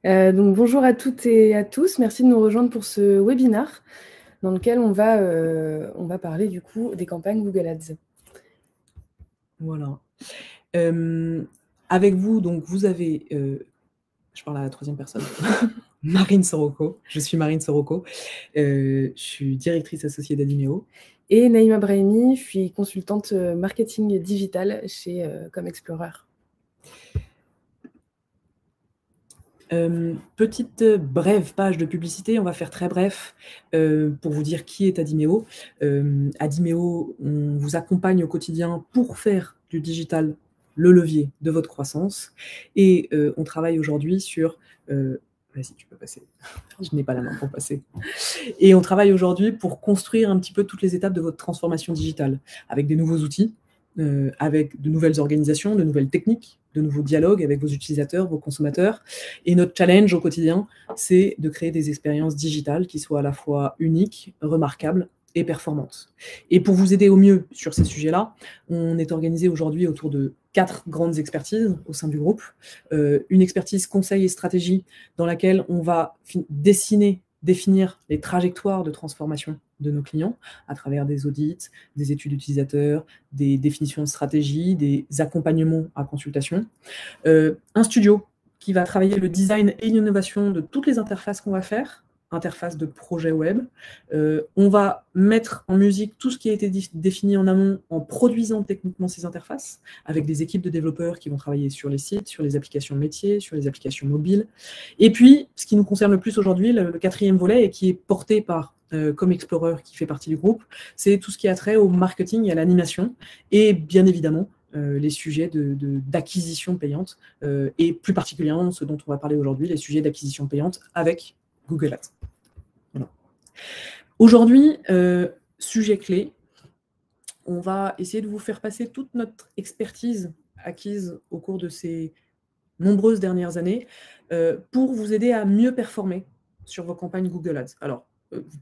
Donc bonjour à toutes et à tous, merci de nous rejoindre pour ce webinaire dans lequel on va parler du coup des campagnes Google Ads. Voilà. Avec vous, donc vous avez, je parle à la troisième personne, Marine Soroko. Je suis Marine Soroko. Je suis directrice associée d'Adimeo. Et Naïma Brahimi, je suis consultante marketing digital chez ComExplorer. Petite brève page de publicité, on va faire très bref pour vous dire qui est Adimeo. Adimeo, on vous accompagne au quotidien pour faire du digital le levier de votre croissance et on travaille aujourd'hui sur... Vas-y, tu peux passer. Je n'ai pas la main pour passer. Et on travaille aujourd'hui pour construire un petit peu toutes les étapes de votre transformation digitale avec des nouveaux outils, avec de nouvelles organisations, de nouvelles techniques, de nouveaux dialogues avec vos utilisateurs, vos consommateurs. Et notre challenge au quotidien, c'est de créer des expériences digitales qui soient à la fois uniques, remarquables et performantes. Et pour vous aider au mieux sur ces sujets-là, on est organisé aujourd'hui autour de 4 grandes expertises au sein du groupe. Une expertise conseil et stratégie dans laquelle on va définir les trajectoires de transformation de nos clients à travers des audits, des études utilisateurs, des définitions de stratégie, des accompagnements à consultation. Un studio qui va travailler le design et l'innovation de toutes les interfaces qu'on va faire, interface de projet web. On va mettre en musique tout ce qui a été défini en amont en produisant techniquement ces interfaces avec des équipes de développeurs qui vont travailler sur les sites, sur les applications métiers, sur les applications mobiles. Et puis, ce qui nous concerne le plus aujourd'hui, le quatrième volet et qui est porté par ComExplorer qui fait partie du groupe, c'est tout ce qui a trait au marketing et à l'animation et bien évidemment les sujets d'acquisition payante et plus particulièrement ce dont on va parler aujourd'hui, les sujets d'acquisition payante avec Google Ads. Voilà. Aujourd'hui, sujet clé, on va essayer de vous faire passer toute notre expertise acquise au cours de ces nombreuses dernières années pour vous aider à mieux performer sur vos campagnes Google Ads. Alors,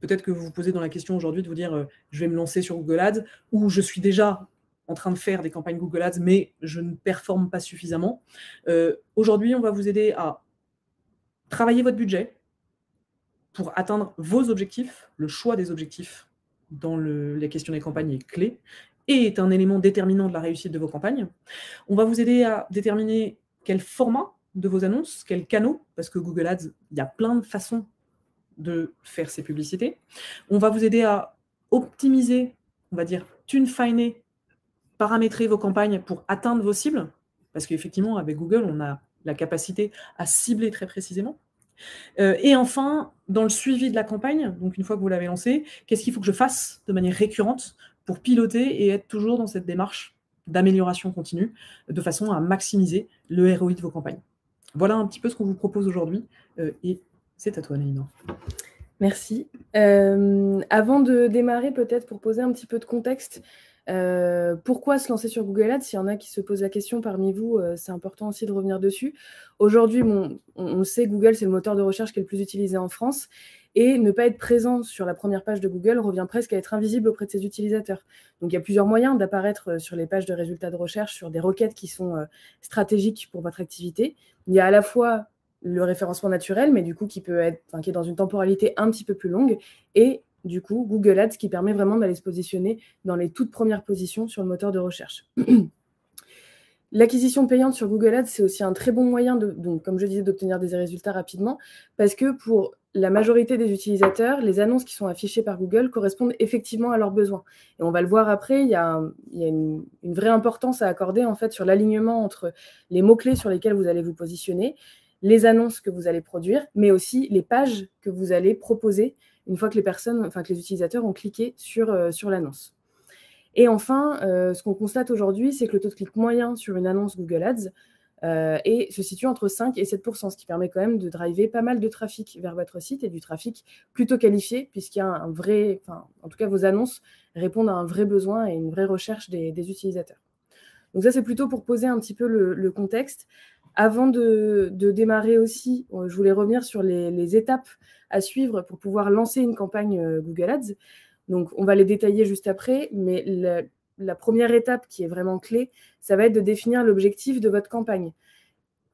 peut-être que vous vous posez dans la question aujourd'hui de vous dire je vais me lancer sur Google Ads ou je suis déjà en train de faire des campagnes Google Ads mais je ne performe pas suffisamment. Aujourd'hui, on va vous aider à travailler votre budget pour atteindre vos objectifs. Le choix des objectifs dans la question des campagnes est clé et est un élément déterminant de la réussite de vos campagnes. On va vous aider à déterminer quel format de vos annonces, quels canaux, parce que Google Ads, il y a plein de façons de faire ces publicités. On va vous aider à optimiser, on va dire, tune-finer, paramétrer vos campagnes pour atteindre vos cibles, parce qu'effectivement, avec Google, on a la capacité à cibler très précisément. Et enfin, dans le suivi de la campagne, donc une fois que vous l'avez lancée, qu'est-ce qu'il faut que je fasse de manière récurrente pour piloter et être toujours dans cette démarche d'amélioration continue, de façon à maximiser le ROI de vos campagnes. Voilà un petit peu ce qu'on vous propose aujourd'hui, et c'est à toi, Naïma. Merci. Avant de démarrer, peut-être pour poser un petit peu de contexte, pourquoi se lancer sur Google Ads? S'il y en a qui se posent la question parmi vous, c'est important aussi de revenir dessus. Aujourd'hui, on le sait, Google, c'est le moteur de recherche qui est le plus utilisé en France. Et ne pas être présent sur la première page de Google revient presque à être invisible auprès de ses utilisateurs. Donc, il y a plusieurs moyens d'apparaître sur les pages de résultats de recherche, sur des requêtes qui sont stratégiques pour votre activité. Il y a à la fois le référencement naturel, mais du coup qui est dans une temporalité un petit peu plus longue, et du coup Google Ads qui permet vraiment d'aller se positionner dans les toutes premières positions sur le moteur de recherche. L'acquisition payante sur Google Ads, c'est aussi un très bon moyen, donc, comme je disais, d'obtenir des résultats rapidement, parce que pour la majorité des utilisateurs, les annonces qui sont affichées par Google correspondent effectivement à leurs besoins. Et on va le voir après, il y a une vraie importance à accorder en fait sur l'alignement entre les mots-clés sur lesquels vous allez vous positionner, les annonces que vous allez produire, mais aussi les pages que vous allez proposer une fois que les utilisateurs ont cliqué sur l'annonce. Et enfin, ce qu'on constate aujourd'hui, c'est que le taux de clic moyen sur une annonce Google Ads se situe entre 5 et 7%, ce qui permet quand même de driver pas mal de trafic vers votre site et du trafic plutôt qualifié, puisqu'il y a en tout cas, vos annonces répondent à un vrai besoin et une vraie recherche des utilisateurs. Donc ça, c'est plutôt pour poser un petit peu le contexte. Avant de démarrer aussi, je voulais revenir sur les étapes à suivre pour pouvoir lancer une campagne Google Ads. Donc, on va les détailler juste après, mais la première étape qui est vraiment clé, ça va être de définir l'objectif de votre campagne.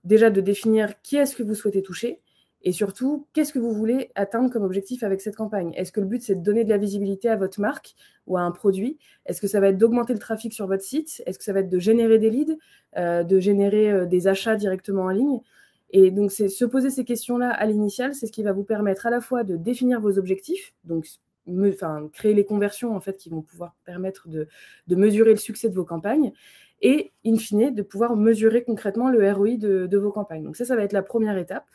Déjà, de définir qui est-ce que vous souhaitez toucher, Et surtout, qu'est-ce que vous voulez atteindre comme objectif avec cette campagne? Est-ce que le but, c'est de donner de la visibilité à votre marque ou à un produit? Est-ce que ça va être d'augmenter le trafic sur votre site? Est-ce que ça va être de générer des leads, de générer des achats directement en ligne? Et donc, c'est se poser ces questions-là à l'initial, c'est ce qui va vous permettre à la fois de définir vos objectifs, donc créer les conversions en fait, qui vont pouvoir permettre de mesurer le succès de vos campagnes, et in fine, de pouvoir mesurer concrètement le ROI de vos campagnes. Donc ça va être la première étape.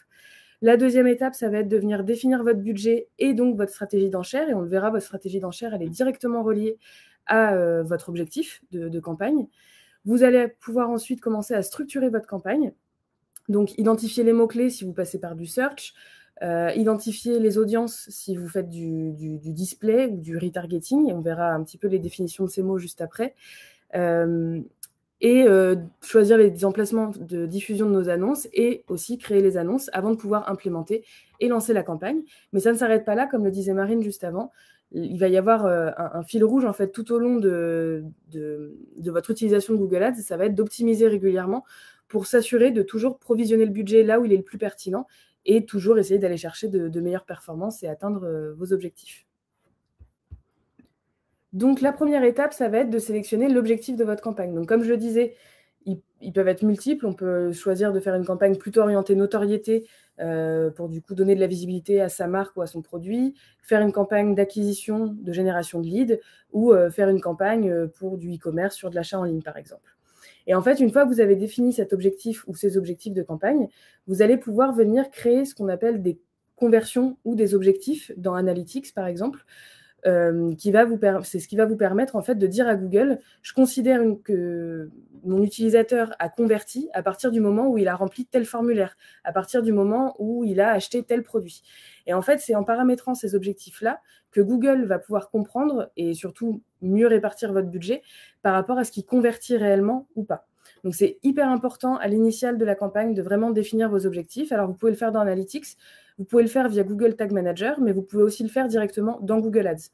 La deuxième étape, ça va être de venir définir votre budget et donc votre stratégie d'enchère. Et on le verra, votre stratégie d'enchère, elle est directement reliée à votre objectif de campagne. Vous allez pouvoir ensuite commencer à structurer votre campagne. Donc, identifier les mots-clés si vous passez par du search, identifier les audiences si vous faites du display ou du retargeting. Et on verra un petit peu les définitions de ces mots juste après. Choisir les emplacements de diffusion de nos annonces et aussi créer les annonces avant de pouvoir implémenter et lancer la campagne. Mais ça ne s'arrête pas là, comme le disait Marine juste avant. Il va y avoir un fil rouge en fait tout au long de votre utilisation de Google Ads. Ça va être d'optimiser régulièrement pour s'assurer de toujours provisionner le budget là où il est le plus pertinent et toujours essayer d'aller chercher de meilleures performances et atteindre vos objectifs. Donc, la première étape, ça va être de sélectionner l'objectif de votre campagne. Donc, comme je le disais, ils peuvent être multiples. On peut choisir de faire une campagne plutôt orientée notoriété pour du coup donner de la visibilité à sa marque ou à son produit, faire une campagne d'acquisition, de génération de leads ou faire une campagne pour du e-commerce sur de l'achat en ligne, par exemple. Et en fait, une fois que vous avez défini cet objectif ou ces objectifs de campagne, vous allez pouvoir venir créer ce qu'on appelle des conversions ou des objectifs dans Analytics, par exemple, c'est ce qui va vous permettre en fait de dire à Google, je considère que mon utilisateur a converti à partir du moment où il a rempli tel formulaire, à partir du moment où il a acheté tel produit. Et en fait, c'est en paramétrant ces objectifs-là que Google va pouvoir comprendre et surtout mieux répartir votre budget par rapport à ce qui convertit réellement ou pas. Donc, c'est hyper important à l'initiale de la campagne de vraiment définir vos objectifs. Alors, vous pouvez le faire dans Analytics, vous pouvez le faire via Google Tag Manager, mais vous pouvez aussi le faire directement dans Google Ads.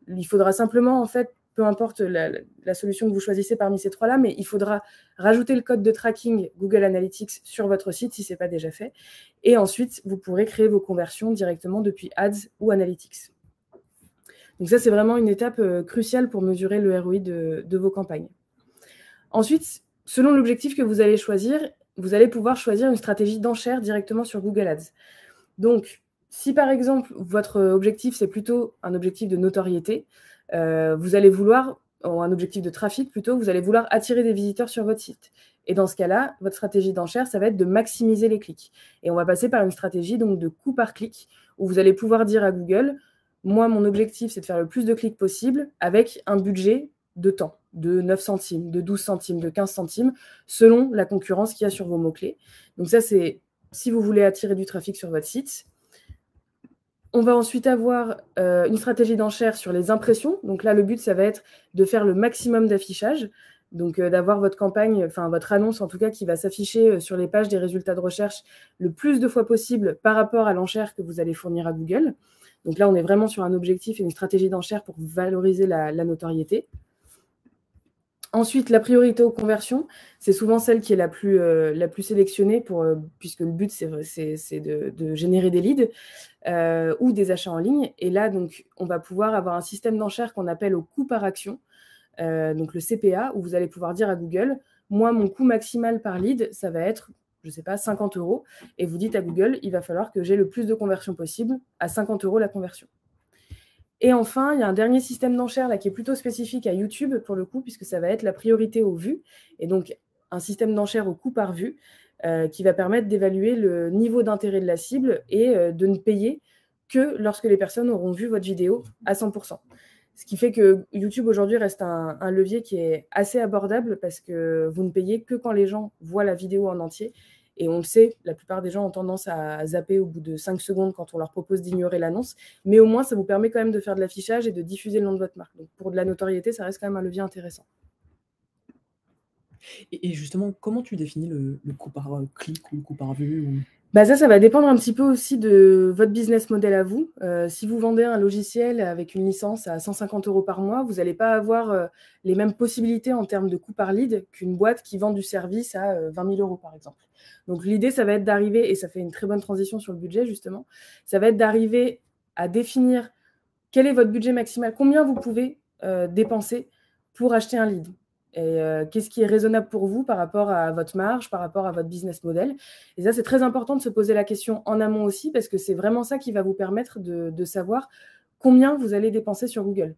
Il faudra simplement, en fait, peu importe la solution que vous choisissez parmi ces trois-là, mais il faudra rajouter le code de tracking Google Analytics sur votre site si ce n'est pas déjà fait. Et ensuite, vous pourrez créer vos conversions directement depuis Ads ou Analytics. Donc ça, c'est vraiment une étape cruciale pour mesurer le ROI de vos campagnes. Ensuite, selon l'objectif que vous allez choisir, vous allez pouvoir choisir une stratégie d'enchère directement sur Google Ads. Donc, si par exemple, votre objectif, c'est plutôt un objectif de notoriété, vous allez vouloir, ou un objectif de trafic plutôt, vous allez vouloir attirer des visiteurs sur votre site. Et dans ce cas-là, votre stratégie d'enchère, ça va être de maximiser les clics. Et on va passer par une stratégie donc de coût par clic, où vous allez pouvoir dire à Google, moi, mon objectif, c'est de faire le plus de clics possible avec un budget de temps, de 9 centimes, de 12 centimes, de 15 centimes, selon la concurrence qu'il y a sur vos mots-clés. Donc ça, c'est si vous voulez attirer du trafic sur votre site. On va ensuite avoir une stratégie d'enchère sur les impressions. Donc là, le but, ça va être de faire le maximum d'affichage. Donc d'avoir votre campagne, enfin votre annonce en tout cas, qui va s'afficher sur les pages des résultats de recherche le plus de fois possible par rapport à l'enchère que vous allez fournir à Google. Donc là, on est vraiment sur un objectif et une stratégie d'enchère pour valoriser la notoriété. Ensuite, la priorité aux conversions, c'est souvent celle qui est la plus sélectionnée puisque le but, c'est de générer des leads ou des achats en ligne. Et là, donc, on va pouvoir avoir un système d'enchères qu'on appelle au coût par action, donc le CPA, où vous allez pouvoir dire à Google, moi, mon coût maximal par lead, ça va être, je ne sais pas, 50 €. Et vous dites à Google, il va falloir que j'ai le plus de conversions possible, à 50 € la conversion. Et enfin, il y a un dernier système d'enchères là, qui est plutôt spécifique à YouTube pour le coup, puisque ça va être la priorité aux vues. Et donc, un système d'enchères au coût par vue qui va permettre d'évaluer le niveau d'intérêt de la cible et de ne payer que lorsque les personnes auront vu votre vidéo à 100%. Ce qui fait que YouTube aujourd'hui reste un levier qui est assez abordable parce que vous ne payez que quand les gens voient la vidéo en entier. Et on le sait, la plupart des gens ont tendance à zapper au bout de 5 secondes quand on leur propose d'ignorer l'annonce. Mais au moins, ça vous permet quand même de faire de l'affichage et de diffuser le nom de votre marque. Donc, pour de la notoriété, ça reste quand même un levier intéressant. Et justement, comment tu définis le coût par clic ou le coût par vue ou... Bah ça va dépendre un petit peu aussi de votre business model à vous. Si vous vendez un logiciel avec une licence à 150 € par mois, vous n'allez pas avoir les mêmes possibilités en termes de coût par lead qu'une boîte qui vend du service à 20 000 € par exemple. Donc l'idée, ça va être d'arriver, et ça fait une très bonne transition sur le budget justement, ça va être d'arriver à définir quel est votre budget maximal, combien vous pouvez dépenser pour acheter un lead. Et qu'est-ce qui est raisonnable pour vous par rapport à votre marge, par rapport à votre business model. Et ça, c'est très important de se poser la question en amont aussi, parce que c'est vraiment ça qui va vous permettre de savoir combien vous allez dépenser sur Google.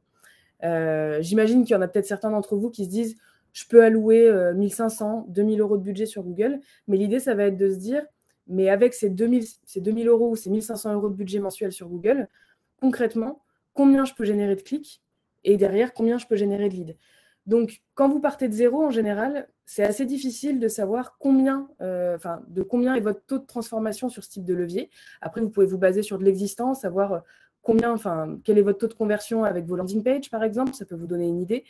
J'imagine qu'il y en a peut-être certains d'entre vous qui se disent « je peux allouer 1 500, 2 000 € de budget sur Google », mais l'idée, ça va être de se dire « mais avec ces 2 000 € ou ces 1 500 € de budget mensuel sur Google, concrètement, combien je peux générer de clics et derrière, combien je peux générer de leads ». Donc, quand vous partez de zéro, en général, c'est assez difficile de savoir combien est votre taux de transformation sur ce type de levier. Après, vous pouvez vous baser sur de l'existant, savoir quel est votre taux de conversion avec vos landing pages, par exemple, ça peut vous donner une idée.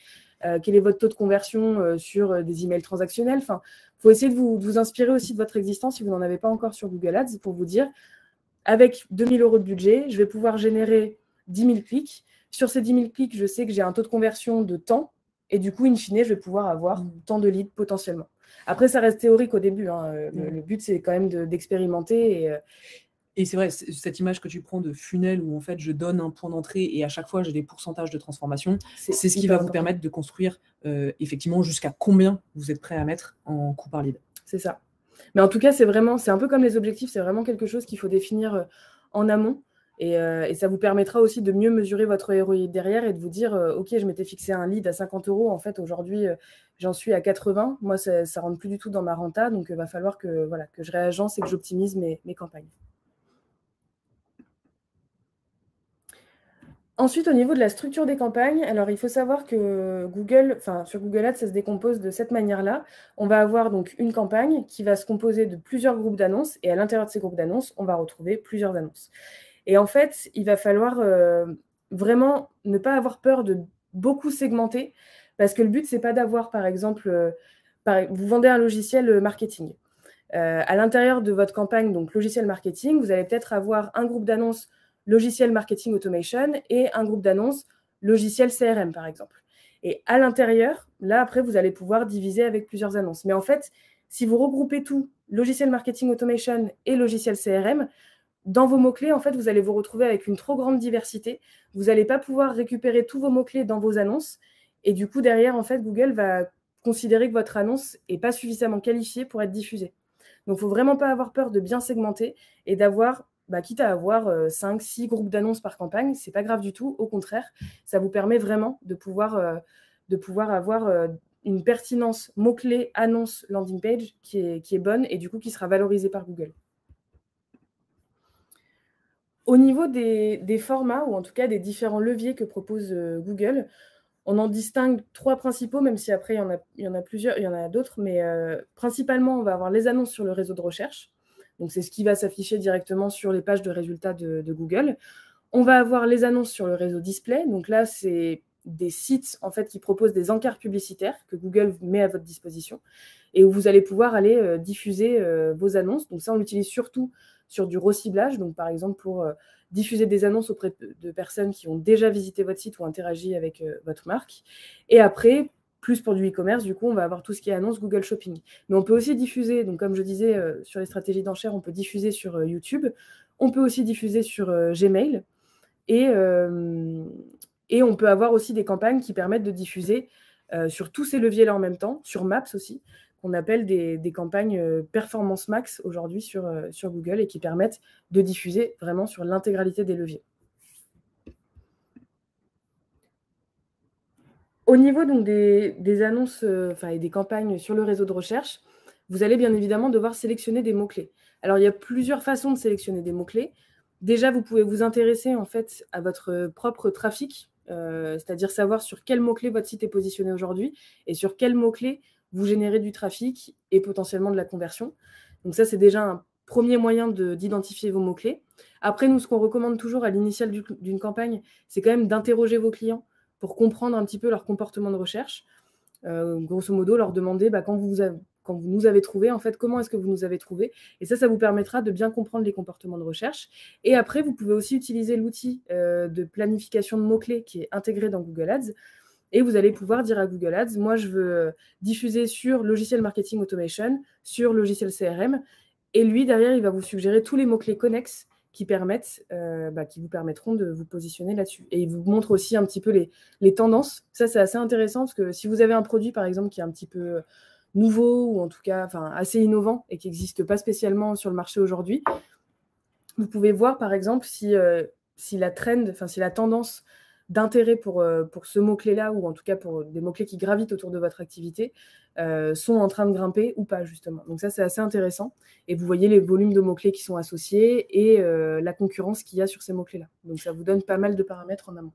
Quel est votre taux de conversion sur des emails transactionnels. Enfin, il faut essayer de vous inspirer aussi de votre existence si vous n'en avez pas encore sur Google Ads pour vous dire, avec 2 000 € de budget, je vais pouvoir générer 10 000 clics. Sur ces 10 000 clics, je sais que j'ai un taux de conversion de temps. Et du coup, in fine, je vais pouvoir avoir tant de leads potentiellement. Après, ça reste théorique au début. Le but, c'est quand même d'expérimenter. Et c'est vrai, cette image que tu prends de funnel où en fait je donne un point d'entrée et à chaque fois j'ai des pourcentages de transformation, c'est ce qui va vous permettre de construire effectivement jusqu'à combien vous êtes prêt à mettre en coût par lead. C'est ça. Mais en tout cas, c'est un peu comme les objectifs, c'est vraiment quelque chose qu'il faut définir en amont. Et ça vous permettra aussi de mieux mesurer votre ROI derrière et de vous dire ok, je m'étais fixé un lead à 50 €, en fait aujourd'hui j'en suis à 80, moi ça rentre plus du tout dans ma renta, donc il va falloir que je réagence et que j'optimise mes campagnes. Ensuite, au niveau de la structure des campagnes, alors il faut savoir que sur Google Ads, ça se décompose de cette manière-là. On va avoir donc une campagne qui va se composer de plusieurs groupes d'annonces, et à l'intérieur de ces groupes d'annonces, on va retrouver plusieurs annonces. Et en fait, il va falloir vraiment ne pas avoir peur de beaucoup segmenter, parce que le but, c'est pas d'avoir, par exemple, vous vendez un logiciel marketing. À l'intérieur de votre campagne, donc logiciel marketing, vous allez peut-être avoir un groupe d'annonces logiciel marketing automation et un groupe d'annonces logiciel CRM, par exemple. Et à l'intérieur, là, après, vous allez pouvoir diviser avec plusieurs annonces. Mais en fait, si vous regroupez tout, logiciel marketing automation et logiciel CRM, dans vos mots-clés, en fait, vous allez vous retrouver avec une trop grande diversité. Vous n'allez pas pouvoir récupérer tous vos mots-clés dans vos annonces. Et du coup, derrière, en fait, Google va considérer que votre annonce n'est pas suffisamment qualifiée pour être diffusée. Donc, il ne faut vraiment pas avoir peur de bien segmenter et d'avoir, quitte à avoir 5, 6 groupes d'annonces par campagne, ce n'est pas grave du tout. Au contraire, ça vous permet vraiment de pouvoir avoir une pertinence mot-clé, annonce, landing page qui est bonne et du coup qui sera valorisée par Google. Au niveau des formats, ou en tout cas des différents leviers que propose Google, on en distingue 3 principaux, même si après il y en a plusieurs, il y en a d'autres, mais principalement, on va avoir les annonces sur le réseau de recherche. Donc c'est ce qui va s'afficher directement sur les pages de résultats de Google. On va avoir les annonces sur le réseau display. Donc là, c'est des sites en fait qui proposent des encarts publicitaires que Google met à votre disposition et où vous allez pouvoir aller diffuser vos annonces. Donc ça, on l'utilise surtout sur du reciblage, donc par exemple pour diffuser des annonces auprès de personnes qui ont déjà visité votre site ou interagi avec votre marque. Et après, plus pour du e-commerce, du coup, on va avoir tout ce qui est annonce Google Shopping. Mais on peut aussi diffuser, donc comme je disais, sur les stratégies d'enchères, on peut diffuser sur YouTube, on peut aussi diffuser sur Gmail, et on peut avoir aussi des campagnes qui permettent de diffuser sur tous ces leviers-là en même temps, sur Maps aussi, qu'on appelle des campagnes Performance Max aujourd'hui sur Google et qui permettent de diffuser vraiment sur l'intégralité des leviers. Au niveau donc des annonces et des campagnes sur le réseau de recherche, vous allez bien évidemment devoir sélectionner des mots-clés. Alors, il y a plusieurs façons de sélectionner des mots-clés. Déjà, vous pouvez vous intéresser en fait à votre propre trafic, c'est-à-dire savoir sur quels mots-clés votre site est positionné aujourd'hui et sur quels mots-clés vous générez du trafic et potentiellement de la conversion. Donc ça, c'est déjà un premier moyen d'identifier vos mots-clés. Après, nous, ce qu'on recommande toujours à l'initiale d'une campagne, c'est quand même d'interroger vos clients pour comprendre un petit peu leur comportement de recherche. Grosso modo, leur demander quand quand vous nous avez trouvé, en fait, comment est-ce que vous nous avez trouvé. Et ça vous permettra de bien comprendre les comportements de recherche. Et après, vous pouvez aussi utiliser l'outil de planification de mots-clés qui est intégré dans Google Ads. Et vous allez pouvoir dire à Google Ads, moi, je veux diffuser sur logiciel marketing automation, sur logiciel CRM. Et lui, derrière, il va vous suggérer tous les mots-clés connexes qui vous permettront de vous positionner là-dessus. Et il vous montre aussi un petit peu les tendances. Ça, c'est assez intéressant parce que si vous avez un produit, par exemple, qui est un petit peu nouveau ou en tout cas assez innovant et qui n'existe pas spécialement sur le marché aujourd'hui, vous pouvez voir, par exemple, si la tendance d'intérêt pour ce mot-clé-là, ou en tout cas pour des mots-clés qui gravitent autour de votre activité, sont en train de grimper ou pas, justement. Donc ça, c'est assez intéressant. Et vous voyez les volumes de mots-clés qui sont associés et la concurrence qu'il y a sur ces mots-clés-là. Donc ça vous donne pas mal de paramètres en amont.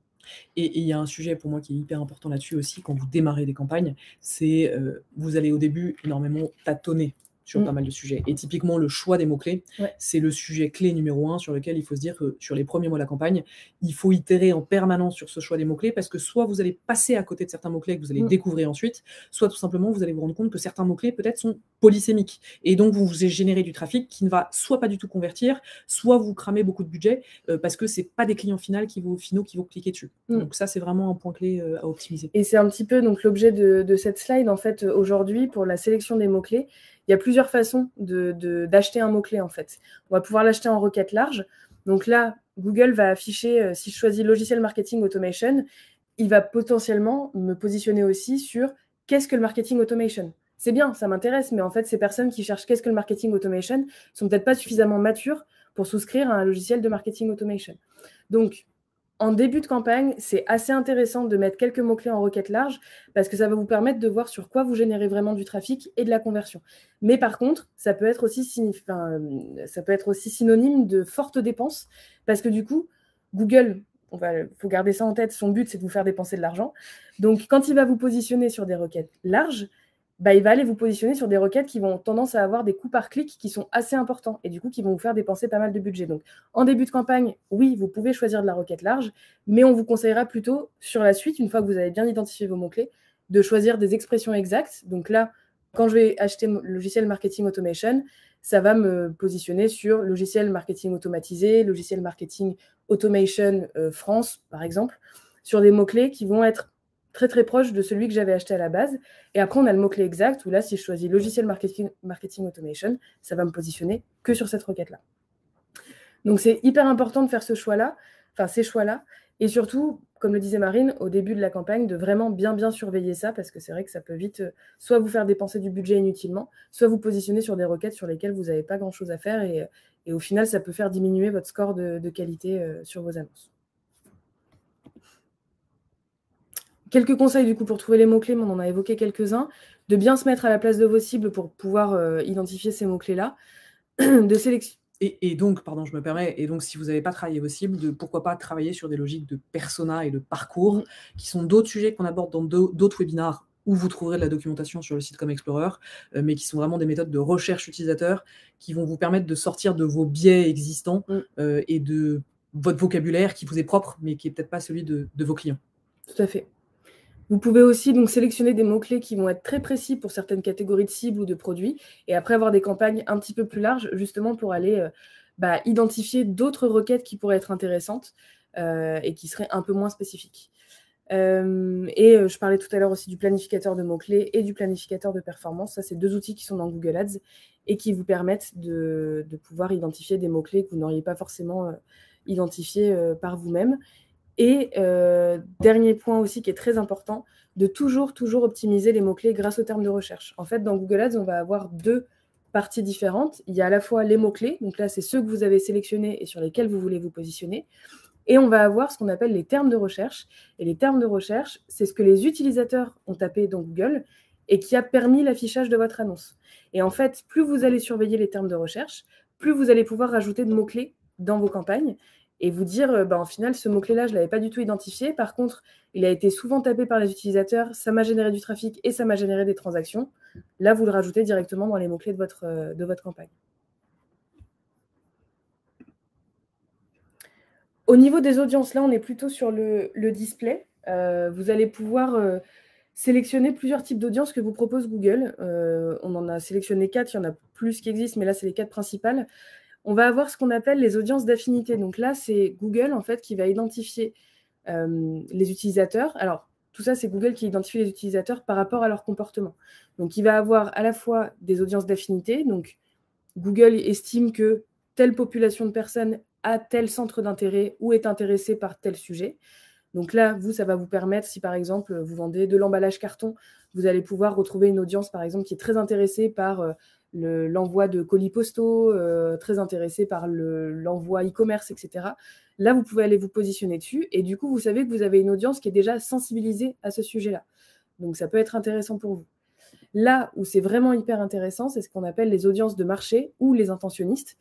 Et il y a un sujet pour moi qui est hyper important là-dessus aussi, quand vous démarrez des campagnes, c'est, vous allez au début énormément tâtonner sur pas mal de sujets. Et typiquement, le choix des mots-clés, c'est le sujet clé numéro 1 sur lequel il faut se dire que sur les premiers mois de la campagne, il faut itérer en permanence sur ce choix des mots-clés parce que soit vous allez passer à côté de certains mots-clés que vous allez découvrir ensuite, soit tout simplement vous allez vous rendre compte que certains mots-clés peut-être sont polysémiques. Et donc vous générez du trafic qui ne va soit pas du tout convertir, soit vous cramez beaucoup de budget parce que c'est pas des clients finaux qui vont cliquer dessus. Donc ça, c'est vraiment un point clé à optimiser. Et c'est un petit peu donc l'objet de cette slide. En fait, aujourd'hui, pour la sélection des mots-clés, il y a plusieurs façons d'acheter un mot-clé, en fait. On va pouvoir l'acheter en requête large. Donc là, Google va afficher, si je choisis logiciel marketing automation, il va potentiellement me positionner aussi sur qu'est-ce que le marketing automation. C'est bien, ça m'intéresse, mais en fait, ces personnes qui cherchent qu'est-ce que le marketing automation sont peut-être pas suffisamment matures pour souscrire à un logiciel de marketing automation. Donc, en début de campagne, c'est assez intéressant de mettre quelques mots-clés en requête large parce que ça va vous permettre de voir sur quoi vous générez vraiment du trafic et de la conversion. Mais par contre, ça peut être aussi synonyme de fortes dépenses parce que du coup, Google, faut garder ça en tête, son but, c'est de vous faire dépenser de l'argent. Donc, quand il va vous positionner sur des requêtes larges, il va aller vous positionner sur des requêtes qui vont tendance à avoir des coûts par clic qui sont assez importants et du coup qui vont vous faire dépenser pas mal de budget. Donc, en début de campagne, oui, vous pouvez choisir de la requête large, mais on vous conseillera plutôt sur la suite, une fois que vous avez bien identifié vos mots-clés, de choisir des expressions exactes. Donc là, quand je vais acheter le logiciel marketing automation, ça va me positionner sur logiciel marketing automatisé, logiciel marketing automation France, par exemple, sur des mots-clés qui vont être très très proche de celui que j'avais acheté à la base. Et après, on a le mot-clé exact, où là, si je choisis logiciel marketing automation, ça va me positionner que sur cette requête-là. Donc, c'est hyper important de faire ces choix-là. Et surtout, comme le disait Marine, au début de la campagne, de vraiment bien surveiller ça, parce que c'est vrai que ça peut vite soit vous faire dépenser du budget inutilement, soit vous positionner sur des requêtes sur lesquelles vous n'avez pas grand-chose à faire. Et au final, ça peut faire diminuer votre score de qualité sur vos annonces. Quelques conseils du coup pour trouver les mots-clés, mais on en a évoqué quelques-uns. De bien se mettre à la place de vos cibles pour pouvoir identifier ces mots-clés-là. De sélection. Et donc, pardon, je me permets, et donc si vous n'avez pas travaillé vos cibles, pourquoi pas travailler sur des logiques de persona et de parcours, qui sont d'autres sujets qu'on aborde dans d'autres webinars où vous trouverez de la documentation sur le site comme Explorer, mais qui sont vraiment des méthodes de recherche utilisateur qui vont vous permettre de sortir de vos biais existants et de votre vocabulaire qui vous est propre, mais qui n'est peut-être pas celui de vos clients. Tout à fait. Vous pouvez aussi donc sélectionner des mots-clés qui vont être très précis pour certaines catégories de cibles ou de produits, et après avoir des campagnes un petit peu plus larges, justement pour aller identifier d'autres requêtes qui pourraient être intéressantes et qui seraient un peu moins spécifiques. Je parlais tout à l'heure aussi du planificateur de mots-clés et du planificateur de performance. Ça, c'est 2 outils qui sont dans Google Ads et qui vous permettent de pouvoir identifier des mots-clés que vous n'auriez pas forcément identifiés par vous-même. Et dernier point aussi qui est très important, de toujours optimiser les mots-clés grâce aux termes de recherche. En fait, dans Google Ads, on va avoir 2 parties différentes. Il y a à la fois les mots-clés, donc là, c'est ceux que vous avez sélectionnés et sur lesquels vous voulez vous positionner. Et on va avoir ce qu'on appelle les termes de recherche. Et les termes de recherche, c'est ce que les utilisateurs ont tapé dans Google et qui a permis l'affichage de votre annonce. Et en fait, plus vous allez surveiller les termes de recherche, plus vous allez pouvoir rajouter de mots-clés dans vos campagnes et vous dire, en final, ce mot-clé-là, je ne l'avais pas du tout identifié. Par contre, il a été souvent tapé par les utilisateurs, ça m'a généré du trafic et ça m'a généré des transactions. Là, vous le rajoutez directement dans les mots-clés de votre campagne. Au niveau des audiences, là, on est plutôt sur le display. Vous allez pouvoir sélectionner plusieurs types d'audiences que vous propose Google. On en a sélectionné 4, il y en a plus qui existent, mais là, c'est les 4 principales. On va avoir ce qu'on appelle les audiences d'affinité. Donc là, c'est Google, en fait, qui va identifier les utilisateurs. Alors, tout ça, c'est Google qui identifie les utilisateurs par rapport à leur comportement. Donc, il va avoir à la fois des audiences d'affinité. Donc, Google estime que telle population de personnes a tel centre d'intérêt ou est intéressée par tel sujet. Donc là, vous, ça va vous permettre, si par exemple, vous vendez de l'emballage carton, vous allez pouvoir retrouver une audience, par exemple, qui est très intéressée par l'envoi de colis postaux, très intéressée par l'envoi e-commerce, etc. Là, vous pouvez aller vous positionner dessus et du coup, vous savez que vous avez une audience qui est déjà sensibilisée à ce sujet-là. Donc, ça peut être intéressant pour vous. Là où c'est vraiment hyper intéressant, c'est ce qu'on appelle les audiences de marché ou les intentionnistes.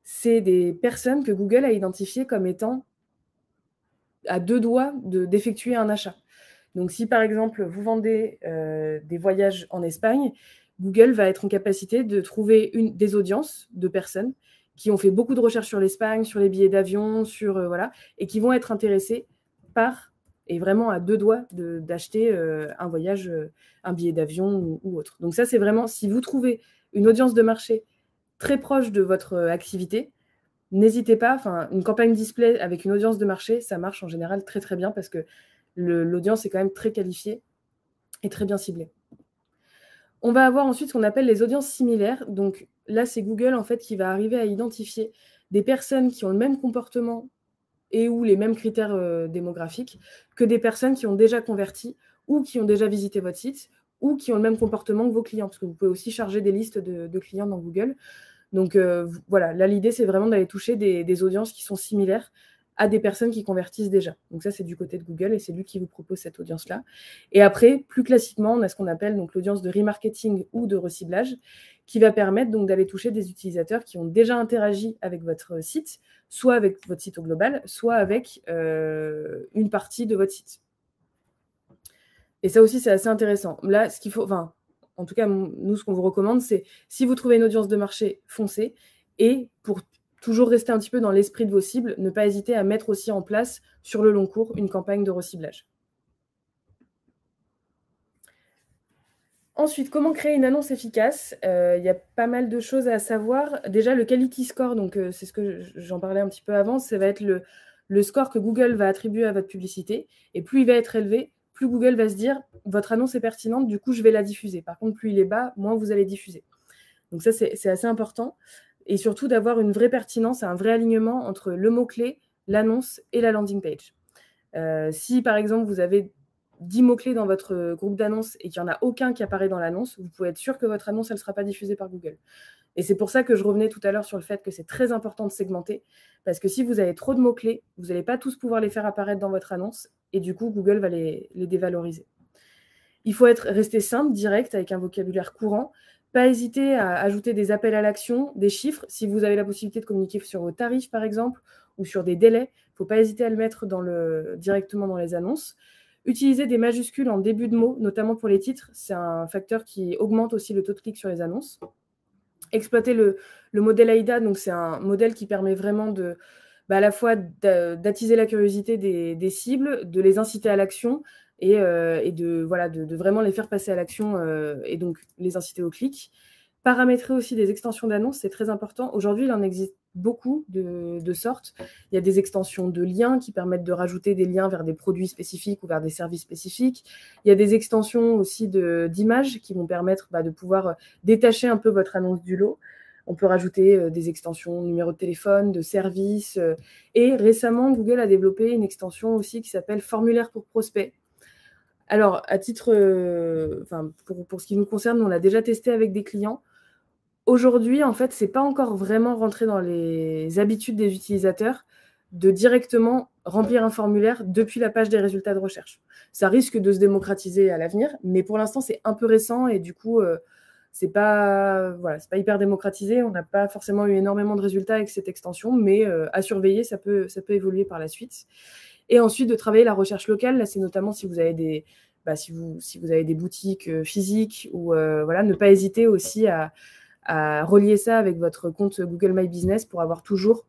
C'est des personnes que Google a identifiées comme étant à 2 doigts d'effectuer un achat. Donc, si par exemple, vous vendez des voyages en Espagne, Google va être en capacité de trouver des audiences de personnes qui ont fait beaucoup de recherches sur l'Espagne, sur les billets d'avion, voilà, et qui vont être intéressées par, et vraiment à 2 doigts d'acheter un voyage, un billet d'avion ou autre. Donc ça, c'est vraiment, si vous trouvez une audience de marché très proche de votre activité, n'hésitez pas, une campagne display avec une audience de marché, ça marche en général très très bien parce que l'audience est quand même très qualifiée et très bien ciblée. On va avoir ensuite ce qu'on appelle les audiences similaires. Donc là, c'est Google en fait qui va arriver à identifier des personnes qui ont le même comportement et ou les mêmes critères démographiques que des personnes qui ont déjà converti ou qui ont déjà visité votre site ou qui ont le même comportement que vos clients, parce que vous pouvez aussi charger des listes de clients dans Google. Donc voilà, là l'idée c'est vraiment d'aller toucher des audiences qui sont similaires à des personnes qui convertissent déjà. Donc ça c'est du côté de Google et c'est lui qui vous propose cette audience-là. Et après, plus classiquement, on a ce qu'on appelle donc l'audience de remarketing ou de reciblage qui va permettre donc d'aller toucher des utilisateurs qui ont déjà interagi avec votre site, soit avec votre site au global, soit avec une partie de votre site. Et ça aussi c'est assez intéressant. Là, ce qu'il faut, en tout cas, nous, ce qu'on vous recommande, c'est si vous trouvez une audience de marché, foncez. Et pour toujours rester un petit peu dans l'esprit de vos cibles, ne pas hésiter à mettre aussi en place, sur le long cours, une campagne de reciblage. Ensuite, comment créer une annonce efficace ? Il y a pas mal de choses à savoir. Déjà, le quality score, donc c'est ce que j'en parlais un petit peu avant, ça va être le score que Google va attribuer à votre publicité. Et plus il va être élevé, plus Google va se dire « votre annonce est pertinente, du coup, je vais la diffuser ». Par contre, plus il est bas, moins vous allez diffuser. Donc ça, c'est assez important. Et surtout, d'avoir une vraie pertinence, un vrai alignement entre le mot-clé, l'annonce et la landing page. Si, par exemple, vous avez 10 mots-clés dans votre groupe d'annonces et qu'il n'y en a aucun qui apparaît dans l'annonce, vous pouvez être sûr que votre annonce, elle ne sera pas diffusée par Google. Et c'est pour ça que je revenais tout à l'heure sur le fait que c'est très important de segmenter, parce que si vous avez trop de mots-clés, vous n'allez pas tous pouvoir les faire apparaître dans votre annonce, et du coup, Google va les dévaloriser. Il faut rester simple, direct, avec un vocabulaire courant. Pas hésiter à ajouter des appels à l'action, des chiffres. Si vous avez la possibilité de communiquer sur vos tarifs, par exemple, ou sur des délais, il ne faut pas hésiter à le mettre directement dans les annonces. Utiliser des majuscules en début de mots, notamment pour les titres. C'est un facteur qui augmente aussi le taux de clic sur les annonces. Exploiter le modèle AIDA, donc c'est un modèle qui permet vraiment à la fois d'attiser la curiosité des cibles, de les inciter à l'action et de vraiment les faire passer à l'action et donc les inciter au clic. Paramétrer aussi des extensions d'annonces, c'est très important. Aujourd'hui, il en existe beaucoup de sortes. Il y a des extensions de liens qui permettent de rajouter des liens vers des produits spécifiques ou vers des services spécifiques. Il y a des extensions aussi d'images qui vont permettre de pouvoir détacher un peu votre annonce du lot. On peut rajouter des extensions numéro de téléphone, de services. Et récemment, Google a développé une extension aussi qui s'appelle formulaire pour prospects. Alors, à titre, pour ce qui nous concerne, on l'a déjà testé avec des clients. Aujourd'hui, en fait, c'est pas encore vraiment rentré dans les habitudes des utilisateurs de directement remplir un formulaire depuis la page des résultats de recherche. Ça risque de se démocratiser à l'avenir, mais pour l'instant, c'est un peu récent et du coup, c'est pas hyper démocratisé. On n'a pas forcément eu énormément de résultats avec cette extension, mais à surveiller, ça peut évoluer par la suite. Et ensuite, de travailler la recherche locale. Là, c'est notamment si vous avez des boutiques physiques ou ne pas hésiter aussi à relier ça avec votre compte Google My Business pour avoir toujours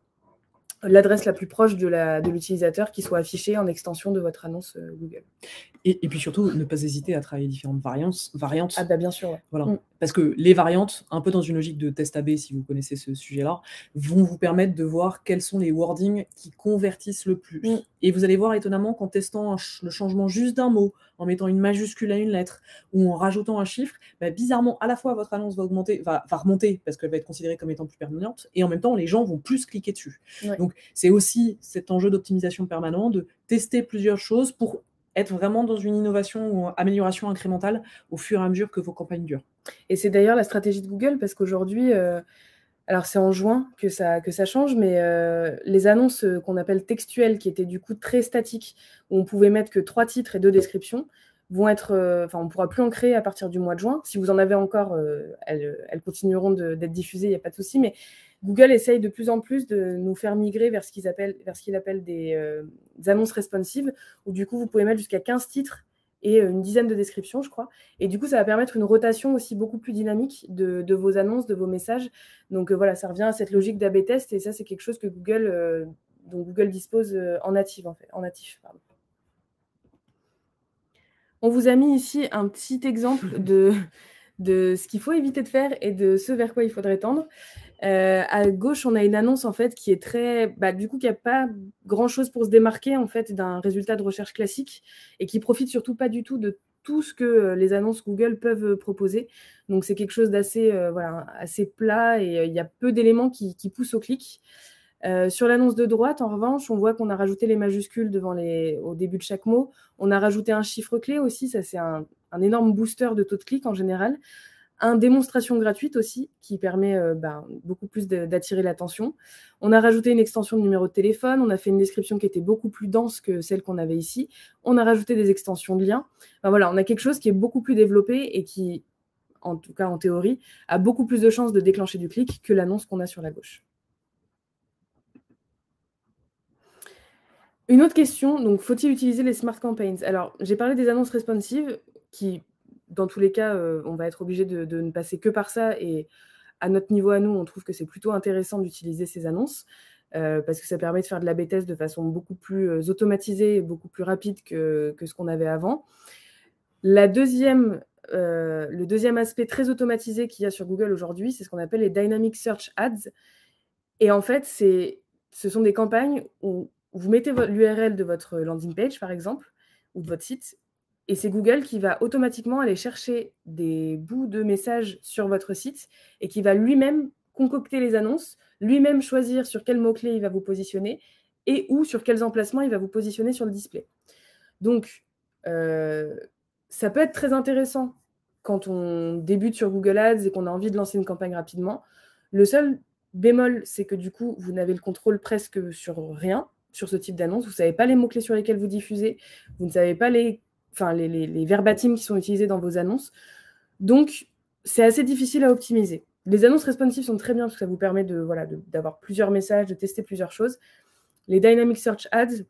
l'adresse la plus proche de l'utilisateur qui soit affichée en extension de votre annonce Google. Et puis surtout, ne pas hésiter à travailler différentes variantes. Ah bah bien sûr, ouais. Voilà. Parce que les variantes, un peu dans une logique de test AB, si vous connaissez ce sujet-là, vont vous permettre de voir quels sont les wordings qui convertissent le plus. Et vous allez voir étonnamment qu'en testant le changement juste d'un mot, en mettant une majuscule à une lettre ou en rajoutant un chiffre, bah, bizarrement, à la fois votre annonce va remonter parce qu'elle va être considérée comme étant plus permanente, et en même temps, les gens vont plus cliquer dessus. Ouais. Donc, c'est aussi cet enjeu d'optimisation permanent, de tester plusieurs choses pour être vraiment dans une innovation ou amélioration incrémentale au fur et à mesure que vos campagnes durent. Et c'est d'ailleurs la stratégie de Google, parce qu'aujourd'hui, alors c'est en juin que ça change, mais les annonces qu'on appelle textuelles, qui étaient du coup très statiques, où on pouvait mettre que 3 titres et 2 descriptions, vont être, on ne pourra plus en créer à partir du mois de juin. Si vous en avez encore, elles continueront d'être diffusées, il n'y a pas de souci, mais Google essaye de plus en plus de nous faire migrer vers ce qu'il appelle des annonces responsives, où du coup, vous pouvez mettre jusqu'à 15 titres et une dizaine de descriptions, je crois. Et du coup, ça va permettre une rotation aussi beaucoup plus dynamique de vos annonces, de vos messages. Donc voilà, ça revient à cette logique d'A/B test, et ça, c'est quelque chose que dont Google dispose en natif, pardon. On vous a mis ici un petit exemple de ce qu'il faut éviter de faire et de ce vers quoi il faudrait tendre. À gauche, on a une annonce en fait qui est très, du coup, qui n'a pas grand-chose pour se démarquer en fait d'un résultat de recherche classique, et qui profite surtout pas du tout de tout ce que les annonces Google peuvent proposer. Donc c'est quelque chose d'assez assez plat, et il y a peu d'éléments qui poussent au clic. Sur l'annonce de droite, en revanche, on voit qu'on a rajouté les majuscules au début de chaque mot. On a rajouté un chiffre clé aussi, ça c'est un énorme booster de taux de clic en général. Une démonstration gratuite aussi, qui permet beaucoup plus d'attirer l'attention. On a rajouté une extension de numéro de téléphone, on a fait une description qui était beaucoup plus dense que celle qu'on avait ici. On a rajouté des extensions de liens. Voilà, on a quelque chose qui est beaucoup plus développé et qui, en tout cas en théorie, a beaucoup plus de chances de déclencher du clic que l'annonce qu'on a sur la gauche. Une autre question, donc faut-il utiliser les smart campaigns? Alors, j'ai parlé des annonces responsives qui, dans tous les cas, on va être obligé de ne passer que par ça, et à notre niveau à nous, on trouve que c'est plutôt intéressant d'utiliser ces annonces, parce que ça permet de faire de l'A/B test de façon beaucoup plus automatisée et beaucoup plus rapide que ce qu'on avait avant. Le deuxième aspect très automatisé qu'il y a sur Google aujourd'hui, c'est ce qu'on appelle les Dynamic Search Ads. Et en fait, ce sont des campagnes où vous mettez l'URL de votre landing page, par exemple, ou de votre site, et c'est Google qui va automatiquement aller chercher des bouts de messages sur votre site, et qui va lui-même concocter les annonces, lui-même choisir sur quels mots-clés il va vous positionner, et ou sur quels emplacements il va vous positionner sur le display. Donc, ça peut être très intéressant quand on débute sur Google Ads et qu'on a envie de lancer une campagne rapidement. Le seul bémol, c'est que du coup, vous n'avez le contrôle presque sur rien, sur ce type d'annonce. Vous ne savez pas les mots-clés sur lesquels vous diffusez, vous ne savez pas les verbatims qui sont utilisés dans vos annonces. Donc, c'est assez difficile à optimiser. Les annonces responsives sont très bien parce que ça vous permet d'avoir plusieurs messages, de tester plusieurs choses. Les Dynamic Search Ads,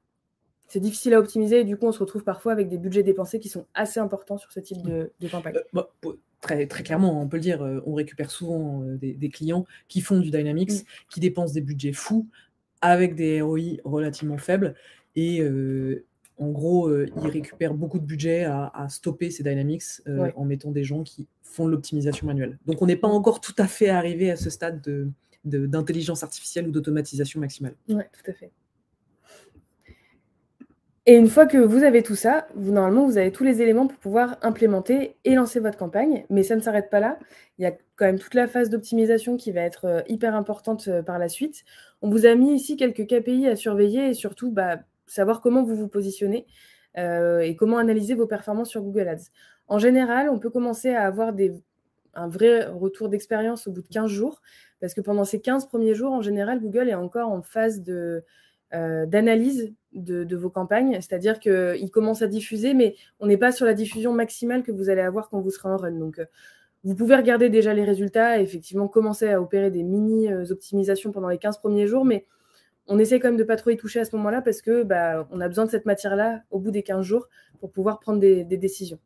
c'est difficile à optimiser, et du coup, on se retrouve parfois avec des budgets dépensés qui sont assez importants sur ce type de campagne. Très, très clairement, on peut le dire, on récupère souvent des clients qui font du Dynamics, qui dépensent des budgets fous avec des ROI relativement faibles, et en gros, ils récupèrent beaucoup de budget à stopper ces Dynamics en mettant des gens qui font l'optimisation manuelle. Donc on n'est pas encore tout à fait arrivé à ce stade d'intelligence artificielle ou d'automatisation maximale. Oui, tout à fait. Et une fois que vous avez tout ça, normalement, vous avez tous les éléments pour pouvoir implémenter et lancer votre campagne. Mais ça ne s'arrête pas là. Il y a quand même toute la phase d'optimisation qui va être hyper importante par la suite. On vous a mis ici quelques KPI à surveiller, et surtout savoir comment vous vous positionnez et comment analyser vos performances sur Google Ads. En général, on peut commencer à avoir un vrai retour d'expérience au bout de 15 jours, parce que pendant ces 15 premiers jours, en général, Google est encore en phase d'analyse de vos campagnes, c'est-à-dire qu'il commence à diffuser, mais on n'est pas sur la diffusion maximale que vous allez avoir quand vous serez en run. Donc, vous pouvez regarder déjà les résultats et effectivement commencer à opérer des mini-optimisations pendant les 15 premiers jours, mais on essaie quand même de ne pas trop y toucher à ce moment-là, parce que on a besoin de cette matière-là au bout des 15 jours pour pouvoir prendre des décisions.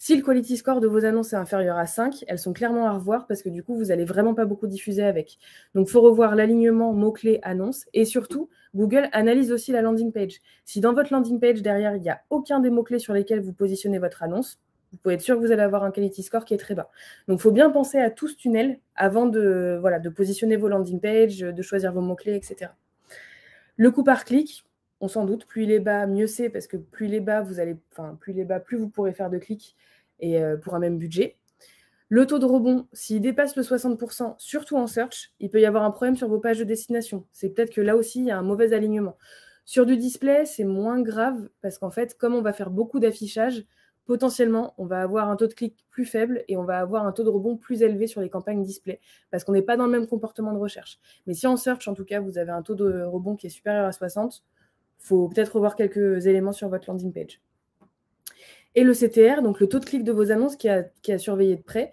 Si le quality score de vos annonces est inférieur à 5, elles sont clairement à revoir parce que du coup, vous n'allez vraiment pas beaucoup diffuser avec. Donc, il faut revoir l'alignement mots-clés annonces et surtout, Google analyse aussi la landing page. Si dans votre landing page, derrière, il n'y a aucun des mots-clés sur lesquels vous positionnez votre annonce, vous pouvez être sûr que vous allez avoir un quality score qui est très bas. Donc, il faut bien penser à tout ce tunnel avant de positionner vos landing pages, de choisir vos mots-clés, etc. Le coût par clic, on s'en doute, plus il est bas, mieux c'est, parce que plus il est bas, plus vous pourrez faire de clics et pour un même budget. Le taux de rebond, s'il dépasse le 60%, surtout en search, il peut y avoir un problème sur vos pages de destination. C'est peut-être que là aussi, il y a un mauvais alignement. Sur du display, c'est moins grave parce qu'en fait, comme on va faire beaucoup d'affichage, potentiellement, on va avoir un taux de clic plus faible et on va avoir un taux de rebond plus élevé sur les campagnes display parce qu'on n'est pas dans le même comportement de recherche. Mais si en search, en tout cas, vous avez un taux de rebond qui est supérieur à 60, il faut peut-être revoir quelques éléments sur votre landing page. Et le CTR, donc le taux de clic de vos annonces qui a surveillé de près.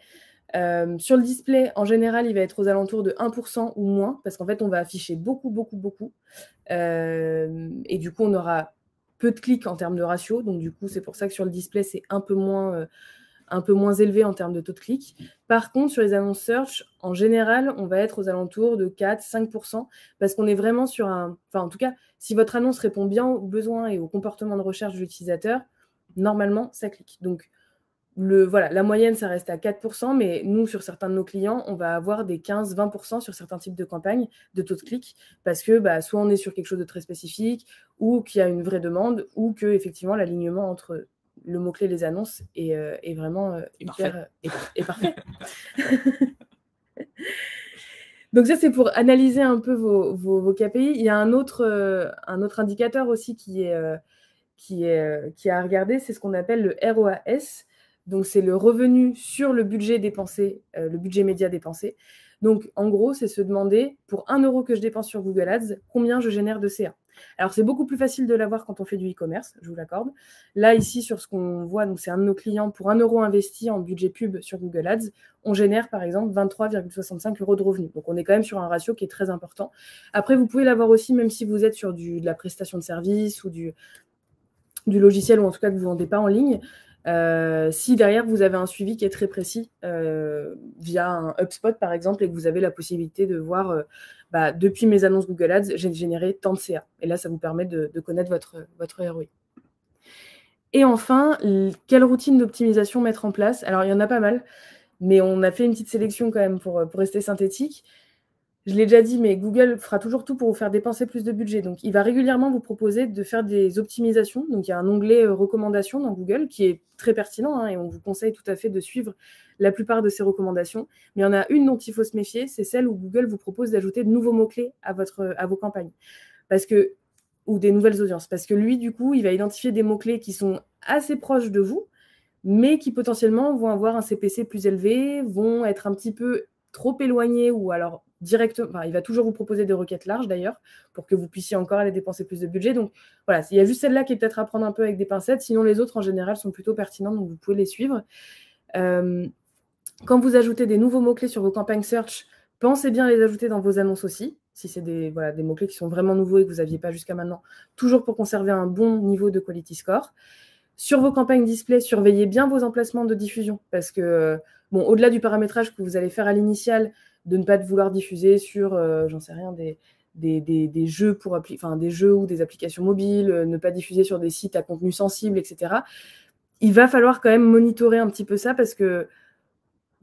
Sur le display, en général, il va être aux alentours de 1% ou moins, parce qu'en fait, on va afficher beaucoup. Et du coup, on aura peu de clics en termes de ratio. Donc, du coup, c'est pour ça que sur le display, c'est un peu moins élevé en termes de taux de clic. Par contre, sur les annonces search, en général, on va être aux alentours de 4-5%, parce qu'on est vraiment sur en tout cas, si votre annonce répond bien aux besoins et au comportement de recherche de l'utilisateur, normalement, ça clique. Donc, la moyenne, ça reste à 4%, mais nous, sur certains de nos clients, on va avoir des 15-20% sur certains types de campagnes de taux de clic, parce que soit on est sur quelque chose de très spécifique, ou qu'il y a une vraie demande, ou que effectivement l'alignement entre le mot-clé et les annonces est vraiment hyper parfait. Donc ça, c'est pour analyser un peu vos KPI. Il y a un autre indicateur aussi qui est à regarder, c'est ce qu'on appelle le ROAS. Donc, c'est le revenu sur le budget dépensé, le budget média dépensé. Donc, en gros, c'est se demander, pour 1 euro que je dépense sur Google Ads, combien je génère de CA. Alors, c'est beaucoup plus facile de l'avoir quand on fait du e-commerce, je vous l'accorde. Là, ici, sur ce qu'on voit, donc c'est un de nos clients, pour 1 euro investi en budget pub sur Google Ads, on génère, par exemple, 23,65 € de revenus. Donc, on est quand même sur un ratio qui est très important. Après, vous pouvez l'avoir aussi, même si vous êtes sur de la prestation de service ou du logiciel, ou en tout cas que vous ne vendez pas en ligne, si derrière vous avez un suivi qui est très précis via un HubSpot par exemple, et que vous avez la possibilité de voir depuis mes annonces Google Ads, j'ai généré tant de CA. Et là, ça vous permet de connaître votre ROI. Et enfin, quelle routine d'optimisation mettre en place? Alors, il y en a pas mal, mais on a fait une petite sélection quand même pour rester synthétique. Je l'ai déjà dit, mais Google fera toujours tout pour vous faire dépenser plus de budget. Donc, il va régulièrement vous proposer de faire des optimisations. Donc, il y a un onglet recommandations dans Google qui est très pertinent et on vous conseille tout à fait de suivre la plupart de ces recommandations. Mais il y en a une dont il faut se méfier, c'est celle où Google vous propose d'ajouter de nouveaux mots-clés à vos campagnes. Ou des nouvelles audiences. Parce que lui, du coup, il va identifier des mots-clés qui sont assez proches de vous, mais qui potentiellement vont avoir un CPC plus élevé, vont être un petit peu trop éloignés ou alors directement, il va toujours vous proposer des requêtes larges d'ailleurs pour que vous puissiez encore aller dépenser plus de budget. Donc voilà, il y a juste celle-là qui est peut-être à prendre un peu avec des pincettes, sinon les autres en général sont plutôt pertinentes, donc vous pouvez les suivre. Quand vous ajoutez des nouveaux mots-clés sur vos campagnes search, pensez bien à les ajouter dans vos annonces aussi, si c'est des mots-clés qui sont vraiment nouveaux et que vous n'aviez pas jusqu'à maintenant, toujours pour conserver un bon niveau de quality score. Sur vos campagnes display, surveillez bien vos emplacements de diffusion parce que, au-delà du paramétrage que vous allez faire à l'initial, de ne pas vouloir diffuser sur, j'en sais rien, des jeux des jeux ou des applications mobiles, ne pas diffuser sur des sites à contenu sensible, etc. Il va falloir quand même monitorer un petit peu ça parce que,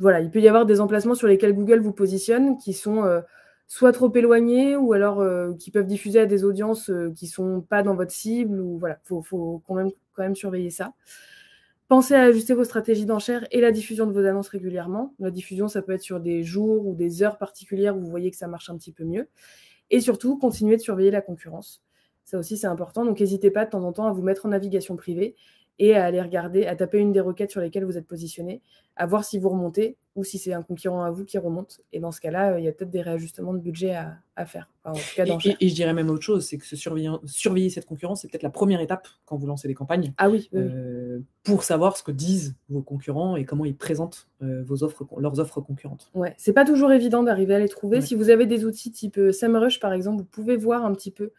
il peut y avoir des emplacements sur lesquels Google vous positionne qui sont soit trop éloignés ou alors qui peuvent diffuser à des audiences qui ne sont pas dans votre cible. Ou voilà, faut quand même surveiller ça. Pensez à ajuster vos stratégies d'enchères et la diffusion de vos annonces régulièrement. La diffusion, ça peut être sur des jours ou des heures particulières où vous voyez que ça marche un petit peu mieux. Et surtout, continuez de surveiller la concurrence. Ça aussi, c'est important. Donc, n'hésitez pas de temps en temps à vous mettre en navigation privée et à aller regarder, à taper une des requêtes sur lesquelles vous êtes positionné, à voir si vous remontez ou si c'est un concurrent à vous qui remonte. Et dans ce cas-là, il y a peut-être des réajustements de budget à faire. Enfin, en tout cas, d'enchères. Et je dirais même autre chose, c'est que surveiller cette concurrence, c'est peut-être la première étape quand vous lancez des campagnes. Ah oui. Pour savoir ce que disent vos concurrents et comment ils présentent leurs offres concurrentes. Ouais, c'est pas toujours évident d'arriver à les trouver. Ouais. Si vous avez des outils type SEMrush, par exemple, vous pouvez voir un petit peu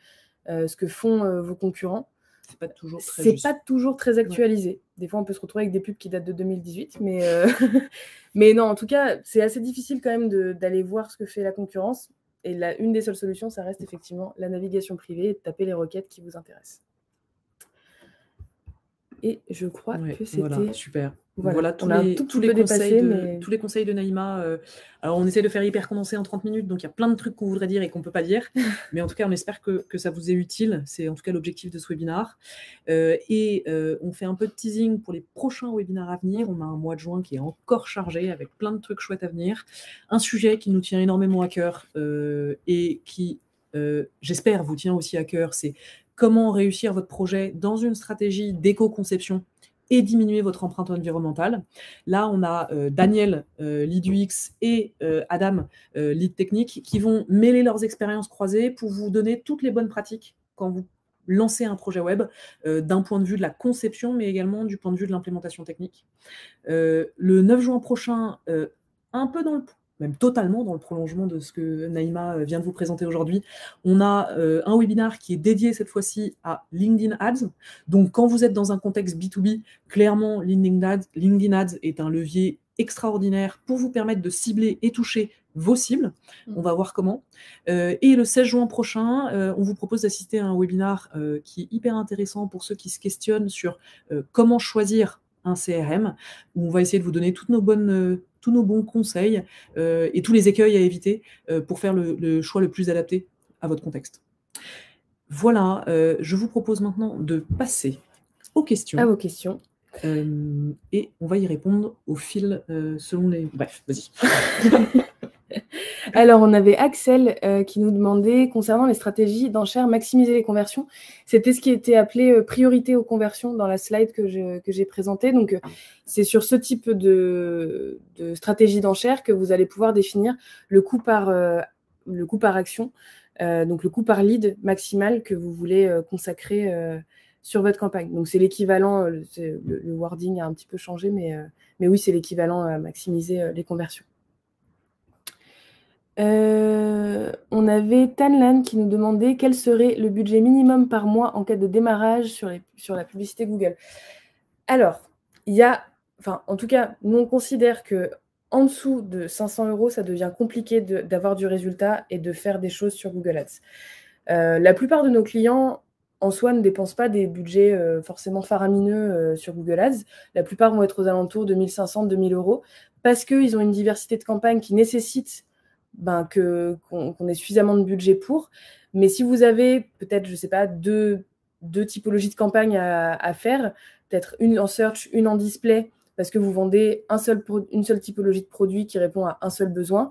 ce que font vos concurrents. c'est pas toujours très C'est juste. pas toujours très actualisé. Des fois, on peut se retrouver avec des pubs qui datent de 2018, mais non, en tout cas, c'est assez difficile quand même d'aller voir ce que fait la concurrence. Et une des seules solutions, ça reste effectivement la navigation privée et de taper les requêtes qui vous intéressent. Et je crois que c'était... Voilà, super. Voilà, tous on a un tout petit peu dépassé, mais... tous les conseils de Naïma. Alors, on essaie de faire hyper condensé en 30 minutes, donc il y a plein de trucs qu'on voudrait dire et qu'on ne peut pas dire. Mais en tout cas, on espère que ça vous est utile. C'est en tout cas l'objectif de ce webinaire. On fait un peu de teasing pour les prochains webinaires à venir. On a un mois de juin qui est encore chargé avec plein de trucs chouettes à venir. Un sujet qui nous tient énormément à cœur et qui, j'espère, vous tient aussi à cœur, c'est comment réussir votre projet dans une stratégie d'éco-conception et diminuer votre empreinte environnementale. Là, on a Daniel, lead UX, et Adam, lead technique, qui vont mêler leurs expériences croisées pour vous donner toutes les bonnes pratiques quand vous lancez un projet web, d'un point de vue de la conception, mais également du point de vue de l'implémentation technique. Le 9 juin prochain, un peu même totalement dans le prolongement de ce que Naïma vient de vous présenter aujourd'hui, on a un webinaire qui est dédié cette fois-ci à LinkedIn Ads. Donc, quand vous êtes dans un contexte B2B, clairement, LinkedIn Ads est un levier extraordinaire pour vous permettre de cibler et toucher vos cibles. On va voir comment. Et le 16 juin prochain, on vous propose d'assister à un webinaire qui est hyper intéressant pour ceux qui se questionnent sur comment choisir un CRM, où on va essayer de vous donner tous nos bons conseils et tous les écueils à éviter pour faire le choix le plus adapté à votre contexte. Voilà, je vous propose maintenant de passer aux questions. À vos questions. Et on va y répondre au fil selon les... Bref, vas-y. Alors, on avait Axel qui nous demandait, concernant les stratégies d'enchères, maximiser les conversions. C'était ce qui était appelé priorité aux conversions dans la slide que j'ai présentée. Donc, c'est sur ce type de stratégie d'enchères que vous allez pouvoir définir le coût par action, donc le coût par lead maximal que vous voulez consacrer sur votre campagne. Donc, c'est l'équivalent, le wording a un petit peu changé, mais oui, c'est l'équivalent à maximiser les conversions. On avait Tanlan qui nous demandait quel serait le budget minimum par mois en cas de démarrage sur la publicité Google. Alors, en tout cas, nous on considère que en dessous de 500 €, ça devient compliqué d'avoir du résultat et de faire des choses sur Google Ads. La plupart de nos clients, en soi, ne dépensent pas des budgets forcément faramineux sur Google Ads. La plupart vont être aux alentours de 1 500, 2 000 € parce qu'ils ont une diversité de campagnes qui nécessite qu'on ait suffisamment de budget pour. Mais si vous avez peut-être, je ne sais pas, deux typologies de campagnes à faire, peut-être une en search, une en display, parce que vous vendez une seule typologie de produit qui répond à un seul besoin,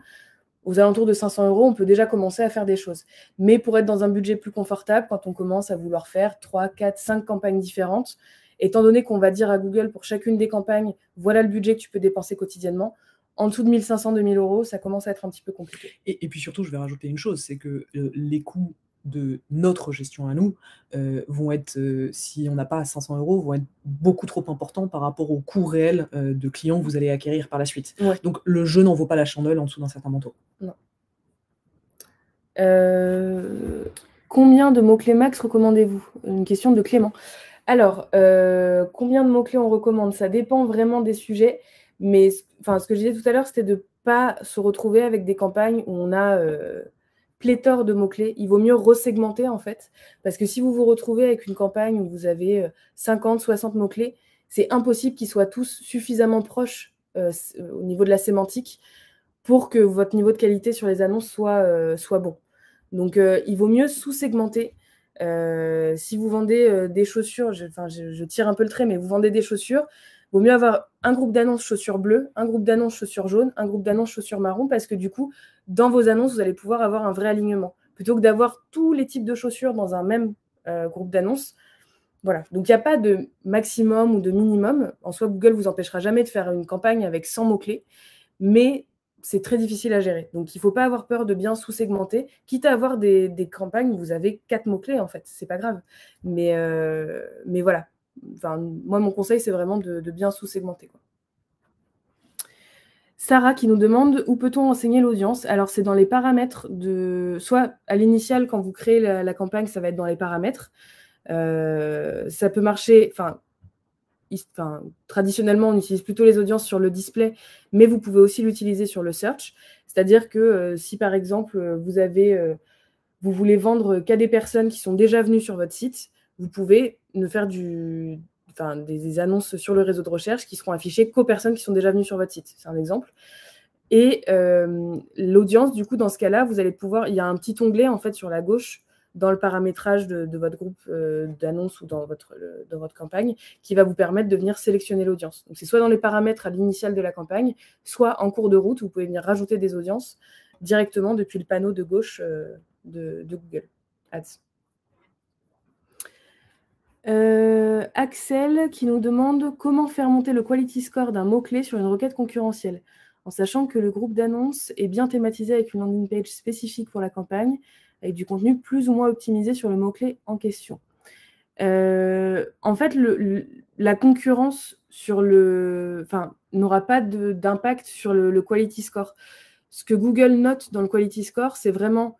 aux alentours de 500 €, on peut déjà commencer à faire des choses. Mais pour être dans un budget plus confortable, quand on commence à vouloir faire 3, 4, 5 campagnes différentes, étant donné qu'on va dire à Google pour chacune des campagnes, voilà le budget que tu peux dépenser quotidiennement, en dessous de 1 500, 2 000 €, ça commence à être un petit peu compliqué. Et puis surtout, je vais rajouter une chose, c'est que les coûts de notre gestion à nous vont être, si on n'a pas 500 €, vont être beaucoup trop importants par rapport au coût réel de clients que vous allez acquérir par la suite. Ouais. Donc le jeu n'en vaut pas la chandelle en dessous d'un certain montant. Non. Combien de mots-clés max recommandez-vous? Une question de Clément. Alors, combien de mots-clés on recommande? Ça dépend vraiment des sujets, mais ce que je disais tout à l'heure, c'était de ne pas se retrouver avec des campagnes où on a pléthore de mots-clés. Il vaut mieux resegmenter, en fait, parce que si vous vous retrouvez avec une campagne où vous avez 50, 60 mots-clés, c'est impossible qu'ils soient tous suffisamment proches au niveau de la sémantique pour que votre niveau de qualité sur les annonces soit bon. Donc, il vaut mieux sous-segmenter. Si vous vendez des chaussures, je tire un peu le trait, mais vous vendez des chaussures, il vaut mieux avoir un groupe d'annonces chaussures bleues, un groupe d'annonces chaussures jaunes, un groupe d'annonces chaussures marron, parce que du coup, dans vos annonces, vous allez pouvoir avoir un vrai alignement. Plutôt que d'avoir tous les types de chaussures dans un même groupe d'annonces. Voilà. Donc, il n'y a pas de maximum ou de minimum. En soi, Google ne vous empêchera jamais de faire une campagne avec 100 mots-clés, mais c'est très difficile à gérer. Donc, il ne faut pas avoir peur de bien sous-segmenter, quitte à avoir des campagnes où vous avez 4 mots-clés, en fait. C'est pas grave. Mais voilà. Enfin, moi, mon conseil, c'est vraiment de bien sous-segmenter, quoi. Sarah qui nous demande où peut-on enseigner l'audience? Alors, c'est dans les paramètres soit à l'initial, quand vous créez la campagne, ça va être dans les paramètres. Ça peut marcher, traditionnellement, on utilise plutôt les audiences sur le display, mais vous pouvez aussi l'utiliser sur le search. C'est-à-dire que si, par exemple, vous voulez vendre qu'à des personnes qui sont déjà venues sur votre site, vous pouvez ne faire des annonces sur le réseau de recherche qui seront affichées qu'aux personnes qui sont déjà venues sur votre site. C'est un exemple. Et l'audience, du coup, dans ce cas-là, vous allez pouvoir... Il y a un petit onglet, en fait, sur la gauche, dans le paramétrage de votre groupe d'annonces ou dans votre campagne, qui va vous permettre de venir sélectionner l'audience. Donc, c'est soit dans les paramètres à l'initiale de la campagne, soit en cours de route, vous pouvez venir rajouter des audiences directement depuis le panneau de gauche de Google Ads. Axel qui nous demande comment faire monter le quality score d'un mot-clé sur une requête concurrentielle, en sachant que le groupe d'annonces est bien thématisé avec une landing page spécifique pour la campagne, avec du contenu plus ou moins optimisé sur le mot-clé en question. En fait, la concurrence n'aura pas d'impact sur le quality score. Ce que Google note dans le quality score, c'est vraiment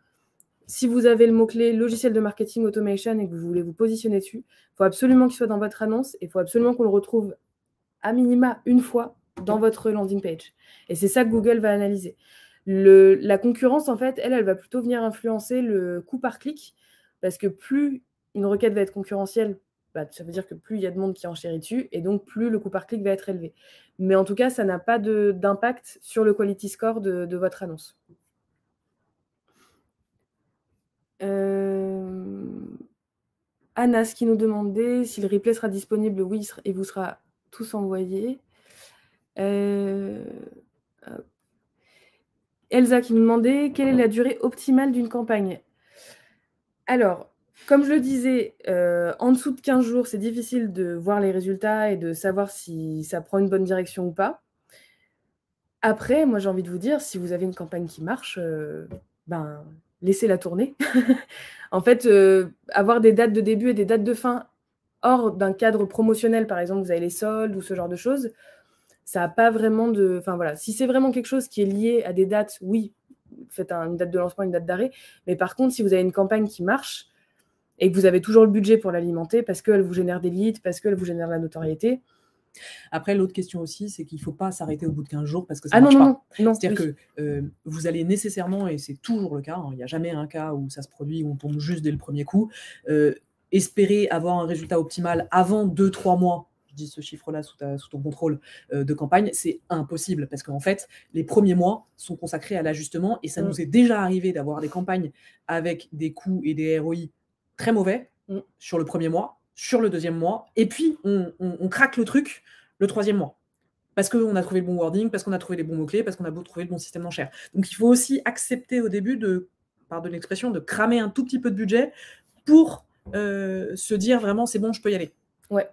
si vous avez le mot-clé logiciel de marketing automation et que vous voulez vous positionner dessus, il faut absolument qu'il soit dans votre annonce et il faut absolument qu'on le retrouve à minima une fois dans votre landing page. Et c'est ça que Google va analyser. La concurrence, en fait, elle va plutôt venir influencer le coût par clic parce que plus une requête va être concurrentielle, ça veut dire que plus il y a de monde qui enchérit dessus et donc plus le coût par clic va être élevé. Mais en tout cas, ça n'a pas d'impact sur le quality score de votre annonce. Anas qui nous demandait si le replay sera disponible. Oui, il vous sera tous envoyé. Elsa qui nous demandait quelle est la durée optimale d'une campagne. Alors, comme je le disais, en dessous de 15 jours, c'est difficile de voir les résultats et de savoir si ça prend une bonne direction ou pas. Après, moi, j'ai envie de vous dire, si vous avez une campagne qui marche, laissez-la tourner. En fait, avoir des dates de début et des dates de fin hors d'un cadre promotionnel, par exemple, vous avez les soldes ou ce genre de choses, ça n'a pas vraiment de... Enfin, voilà. Si c'est vraiment quelque chose qui est lié à des dates, oui, faites une date de lancement, une date d'arrêt. Mais par contre, si vous avez une campagne qui marche et que vous avez toujours le budget pour l'alimenter parce qu'elle vous génère des leads, parce qu'elle vous génère la notoriété... Après, l'autre question aussi, c'est qu'il ne faut pas s'arrêter au bout de 15 jours parce que ça ne marche pas. C'est-à-dire que vous allez nécessairement, et c'est toujours le cas, il n'y a jamais un cas où ça se produit, où on tombe juste dès le premier coup, espérer avoir un résultat optimal avant 2-3 mois, je dis ce chiffre-là sous ton contrôle de campagne, c'est impossible parce qu'en fait, les premiers mois sont consacrés à l'ajustement et ça nous est déjà arrivé d'avoir des campagnes avec des coûts et des ROI très mauvais sur le premier mois, sur le deuxième mois, et puis on craque le truc le troisième mois. Parce qu'on a trouvé le bon wording, parce qu'on a trouvé les bons mots-clés, parce qu'on a trouvé le bon système d'enchères. Donc il faut aussi accepter au début pardon l'expression, de cramer un tout petit peu de budget pour se dire vraiment c'est bon, je peux y aller. Ouais,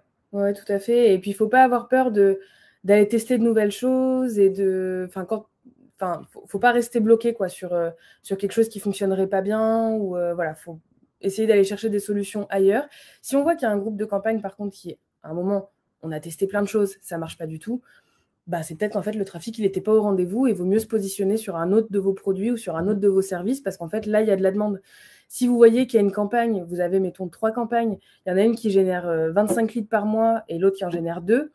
tout à fait. Et puis il ne faut pas avoir peur d'aller tester de nouvelles choses et faut pas rester bloqué quoi, sur quelque chose qui ne fonctionnerait pas bien ou voilà, faut essayer d'aller chercher des solutions ailleurs. Si on voit qu'il y a un groupe de campagne par contre qui, à un moment, on a testé plein de choses, ça marche pas du tout, c'est peut-être qu'en fait le trafic il n'était pas au rendez-vous et il vaut mieux se positionner sur un autre de vos produits ou sur un autre de vos services parce qu'en fait là il y a de la demande. Si vous voyez qu'il y a une campagne, vous avez mettons 3 campagnes, il y en a une qui génère 25 leads par mois et l'autre qui en génère 2,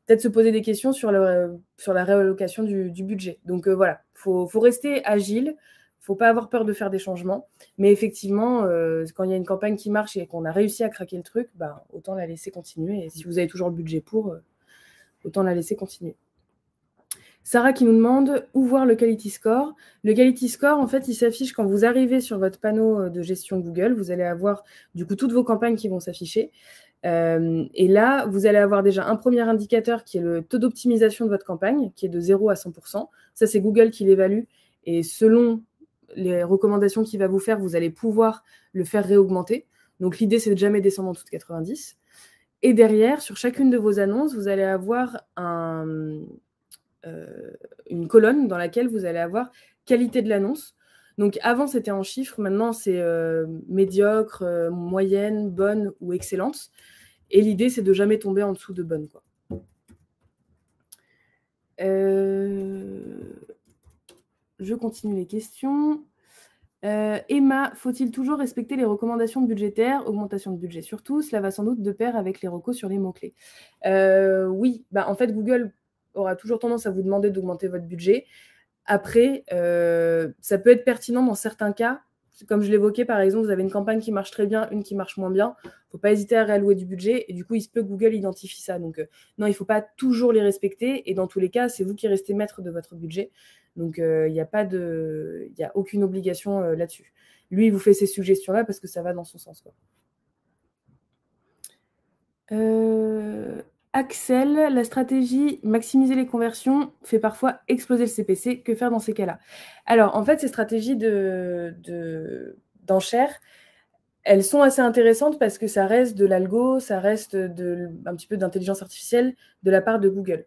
peut-être se poser des questions sur la réallocation du budget. Donc voilà, faut rester agile, faut pas avoir peur de faire des changements, mais effectivement, quand il y a une campagne qui marche et qu'on a réussi à craquer le truc, autant la laisser continuer. Et si vous avez toujours le budget pour, autant la laisser continuer. Sarah qui nous demande où voir le quality score. Le quality score, en fait, il s'affiche quand vous arrivez sur votre panneau de gestion Google. Vous allez avoir du coup toutes vos campagnes qui vont s'afficher. Et là, vous allez avoir déjà un premier indicateur qui est le taux d'optimisation de votre campagne, qui est de 0 à 100%. Ça, c'est Google qui l'évalue. Et selon les recommandations qu'il va vous faire, vous allez pouvoir le faire réaugmenter. Donc, l'idée, c'est de jamais descendre en dessous de 90. Et derrière, sur chacune de vos annonces, vous allez avoir une colonne dans laquelle vous allez avoir qualité de l'annonce. Donc avant, c'était en chiffres, maintenant, c'est médiocre, moyenne, bonne ou excellente. Et l'idée, c'est de jamais tomber en dessous de bonne, quoi. Je continue les questions. Emma, faut-il toujours respecter les recommandations budgétaires, augmentation de budget surtout, cela va sans doute de pair avec les recos sur les mots-clés. Oui, bah, en fait, Google aura toujours tendance à vous demander d'augmenter votre budget. Après, ça peut être pertinent dans certains cas. Comme je l'évoquais, par exemple, vous avez une campagne qui marche très bien, une qui marche moins bien. Il ne faut pas hésiter à réallouer du budget. Et du coup, il se peut que Google identifie ça. Donc, non, il ne faut pas toujours les respecter. Et dans tous les cas, c'est vous qui restez maître de votre budget. Donc, il n'y a aucune obligation là-dessus. Lui, il vous fait ces suggestions-là parce que ça va dans son sens, quoi. Axel, la stratégie maximiser les conversions fait parfois exploser le CPC. Que faire dans ces cas-là? Alors, en fait, ces stratégies d'enchères, elles sont assez intéressantes parce que ça reste de l'algo, ça reste un petit peu d'intelligence artificielle de la part de Google.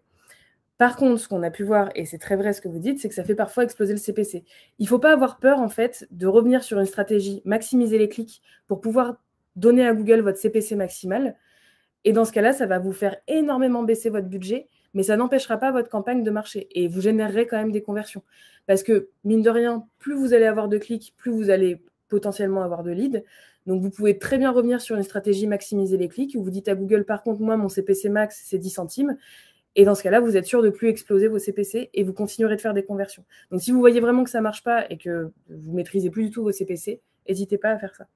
Par contre, ce qu'on a pu voir, et c'est très vrai ce que vous dites, c'est que ça fait parfois exploser le CPC. Il ne faut pas avoir peur, en fait, de revenir sur une stratégie maximiser les clics pour pouvoir donner à Google votre CPC maximal. Et dans ce cas-là, ça va vous faire énormément baisser votre budget, mais ça n'empêchera pas votre campagne de marcher. Et vous générerez quand même des conversions. Parce que, mine de rien, plus vous allez avoir de clics, plus vous allez potentiellement avoir de leads. Donc, vous pouvez très bien revenir sur une stratégie maximiser les clics. Où vous dites à Google, par contre, moi, mon CPC max, c'est 10 centimes. Et dans ce cas-là, vous êtes sûr de ne plus exploser vos CPC et vous continuerez de faire des conversions. Donc, si vous voyez vraiment que ça ne marche pas et que vous ne maîtrisez plus du tout vos CPC, n'hésitez pas à faire ça.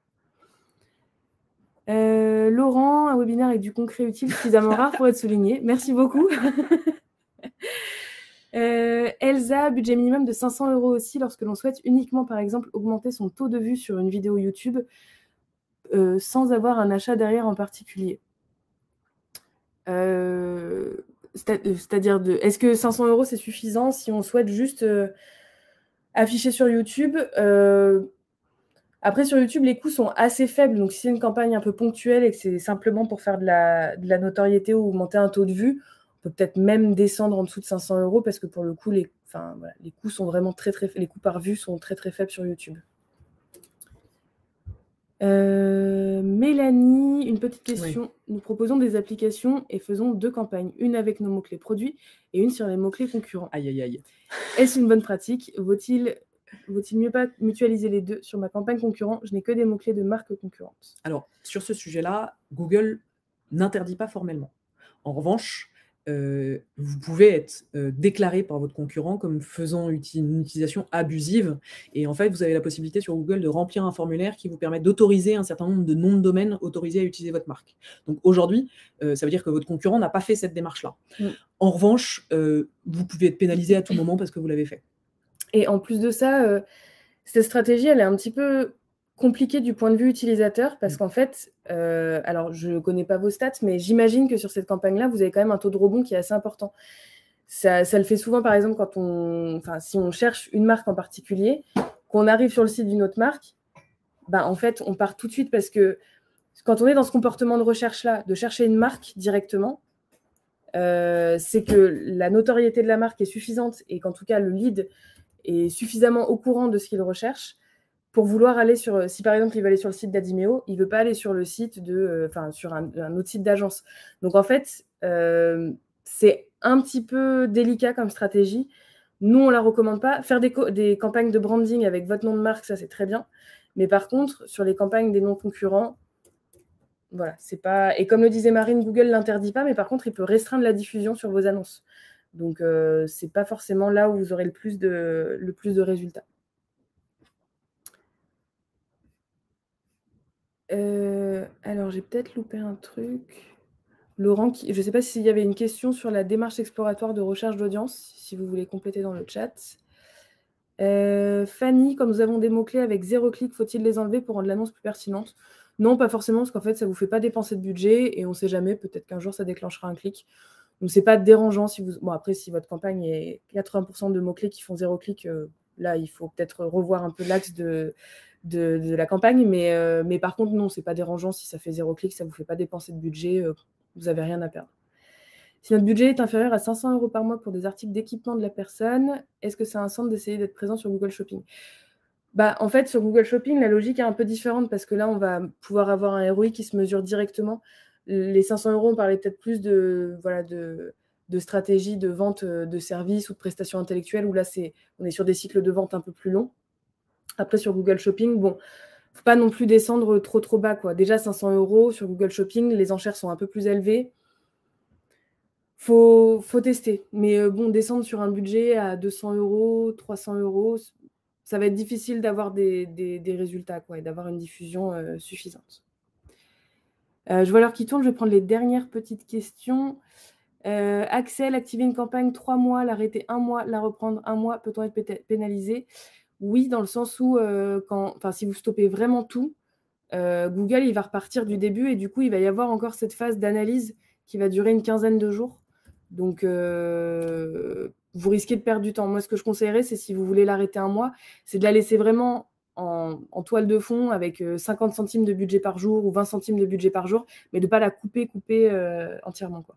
Laurent, un webinaire avec du concret utile suffisamment rare pour être souligné. Merci beaucoup. Elsa, budget minimum de 500 € aussi lorsque l'on souhaite uniquement, par exemple, augmenter son taux de vue sur une vidéo YouTube sans avoir un achat derrière en particulier. C'est-à-dire, est-ce que 500 € c'est suffisant si on souhaite juste afficher sur YouTube? Après, sur YouTube, les coûts sont assez faibles. Donc, si c'est une campagne un peu ponctuelle et que c'est simplement pour faire de la notoriété ou augmenter un taux de vue, on peut peut-être même descendre en dessous de 500 € parce que pour le coup, les coûts sont vraiment les coûts par vue sont très, très faibles sur YouTube. Mélanie, une petite question. Oui. Nous proposons des applications et faisons 2 campagnes. Une avec nos mots-clés produits et une sur les mots-clés concurrents. Aïe, aïe, aïe. Est-ce une bonne pratique? Vaut-il mieux pas mutualiser les deux? Sur ma campagne concurrente, je n'ai que des mots-clés de marques concurrentes. Alors, sur ce sujet-là, Google n'interdit pas formellement. En revanche, vous pouvez être déclaré par votre concurrent comme faisant une utilisation abusive. Et en fait, vous avez la possibilité sur Google de remplir un formulaire qui vous permet d'autoriser un certain nombre de noms de domaine autorisés à utiliser votre marque. Donc aujourd'hui, ça veut dire que votre concurrent n'a pas fait cette démarche-là. En revanche, vous pouvez être pénalisé à tout moment parce que vous l'avez fait. Et en plus de ça, cette stratégie, elle est un petit peu compliquée du point de vue utilisateur parce qu'en fait, alors je ne connais pas vos stats, mais j'imagine que sur cette campagne-là, vous avez quand même un taux de rebond qui est assez important. Ça le fait souvent, par exemple, si on cherche une marque en particulier, qu'on arrive sur le site d'une autre marque, en fait, on part tout de suite parce que quand on est dans ce comportement de recherche-là, de chercher une marque directement, c'est que la notoriété de la marque est suffisante et qu'en tout cas, le lead est suffisamment au courant de ce qu'il recherche pour vouloir aller sur... Si par exemple, il veut aller sur le site d'Adimeo, il ne veut pas aller sur le site sur un autre site d'agence. Donc en fait, c'est un petit peu délicat comme stratégie. Nous, on ne la recommande pas. Faire des campagnes de branding avec votre nom de marque, ça, c'est très bien. Mais par contre, sur les campagnes des noms concurrents, voilà, c'est pas... Et comme le disait Marine, Google ne l'interdit pas, mais par contre, il peut restreindre la diffusion sur vos annonces. Donc, ce n'est pas forcément là où vous aurez le plus de résultats. Alors, j'ai peut-être loupé un truc. Laurent, je ne sais pas s'il y avait une question sur la démarche exploratoire de recherche d'audience, si vous voulez compléter dans le chat. Fanny, quand nous avons des mots-clés avec 0 clic, faut-il les enlever pour rendre l'annonce plus pertinente? Non, pas forcément, parce qu'en fait, ça ne vous fait pas dépenser de budget et on ne sait jamais, peut-être qu'un jour, ça déclenchera un clic. Donc, ce n'est pas dérangeant. Après, si votre campagne est 80% de mots-clés qui font 0 clic, là, il faut peut-être revoir un peu l'axe de la campagne. Mais par contre, non, ce n'est pas dérangeant. Si ça fait 0 clic, ça ne vous fait pas dépenser de budget. Vous n'avez rien à perdre. Si notre budget est inférieur à 500 € par mois pour des articles d'équipement de la personne, est-ce que ça a un sens d'essayer d'être présent sur Google Shopping? En fait, sur Google Shopping, la logique est un peu différente parce que là, on va pouvoir avoir un ROI qui se mesure directement. Les 500 €, on parlait peut-être plus de stratégie de vente de services ou de prestations intellectuelles où là, on est sur des cycles de vente un peu plus longs. Après, sur Google Shopping, bon, faut pas non plus descendre trop bas, quoi. Déjà, 500 € sur Google Shopping, les enchères sont un peu plus élevées. Faut tester. Mais bon, descendre sur un budget à 200 €, 300 €, ça va être difficile d'avoir des résultats, quoi, et d'avoir une diffusion suffisante. Je vois l'heure qui tourne, je vais prendre les dernières petites questions. Axel, activer une campagne 3 mois, l'arrêter 1 mois, la reprendre 1 mois, peut-on être pénalisé? Oui, dans le sens où si vous stoppez vraiment tout, Google, il va repartir du début et du coup, il va y avoir encore cette phase d'analyse qui va durer une quinzaine de jours. Donc, vous risquez de perdre du temps. Moi, ce que je conseillerais, c'est si vous voulez l'arrêter 1 mois, c'est de la laisser vraiment en toile de fond avec 50 centimes de budget par jour ou 20 centimes de budget par jour, mais de ne pas la couper entièrement, quoi.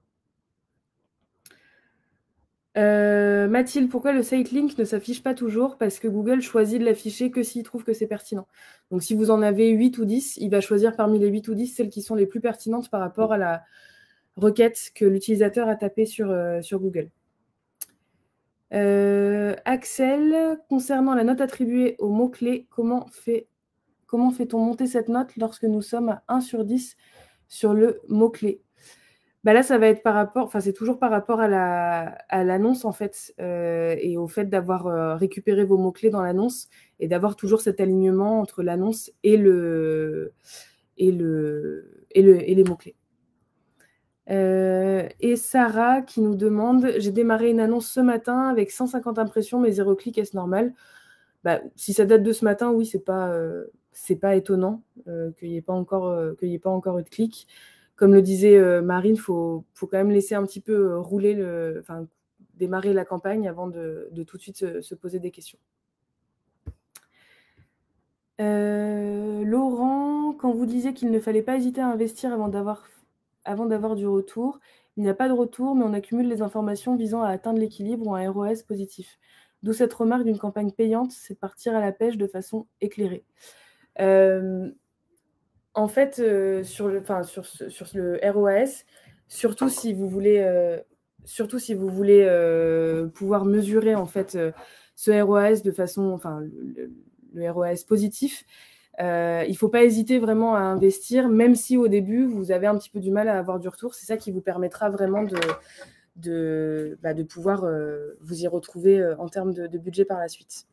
Mathilde, pourquoi le site link ne s'affiche pas toujours? Parce que Google choisit de l'afficher que s'il trouve que c'est pertinent. Donc, si vous en avez 8 ou 10, il va choisir parmi les 8 ou 10 celles qui sont les plus pertinentes par rapport à la requête que l'utilisateur a tapée sur Google. Axel, concernant la note attribuée aux mots-clés, comment fait-on monter cette note lorsque nous sommes à 1 sur 10 sur le mot-clé? Là, ça va être c'est toujours par rapport à l'annonce, en fait, et au fait d'avoir récupéré vos mots-clés dans l'annonce et d'avoir toujours cet alignement entre l'annonce et les mots-clés. Et Sarah qui nous demande, j'ai démarré une annonce ce matin avec 150 impressions, mais 0 clic, est-ce normal? Si ça date de ce matin, oui, c'est pas étonnant qu'il n'y ait pas encore eu de clic. Comme le disait Marine, faut quand même laisser un petit peu rouler démarrer la campagne avant de tout de suite se poser des questions. Laurent, quand vous disiez qu'il ne fallait pas hésiter à investir avant d'avoir du retour, il n'y a pas de retour, mais on accumule les informations visant à atteindre l'équilibre ou un ROS positif. D'où cette remarque d'une campagne payante, c'est de partir à la pêche de façon éclairée. En fait, sur le ROAS, surtout si vous voulez pouvoir mesurer en fait ce ROAS de façon, le ROAS positif, il ne faut pas hésiter vraiment à investir, même si au début vous avez un petit peu du mal à avoir du retour. C'est ça qui vous permettra vraiment de pouvoir vous y retrouver en termes de budget par la suite.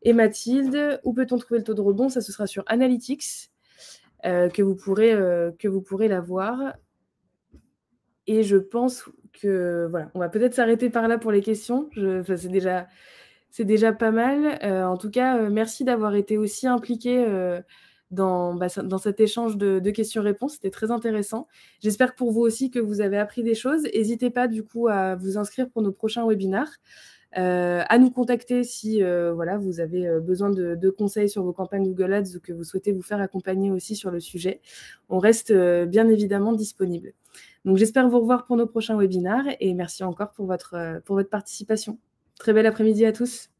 Et Mathilde, où peut-on trouver le taux de rebond? Ça, ce sera sur Analytics. Que vous pourrez la voir. Et je pense que voilà, on va peut-être s'arrêter par là pour les questions. C'est déjà pas mal. En tout cas, merci d'avoir été aussi impliqué dans cet échange de questions-réponses. C'était très intéressant. J'espère pour vous aussi que vous avez appris des choses. N'hésitez pas du coup à vous inscrire pour nos prochains webinaires. À nous contacter si vous avez besoin de conseils sur vos campagnes Google Ads ou que vous souhaitez vous faire accompagner aussi sur le sujet. On reste bien évidemment disponible. Donc j'espère vous revoir pour nos prochains webinaires et merci encore pour votre participation. Très bel après-midi à tous.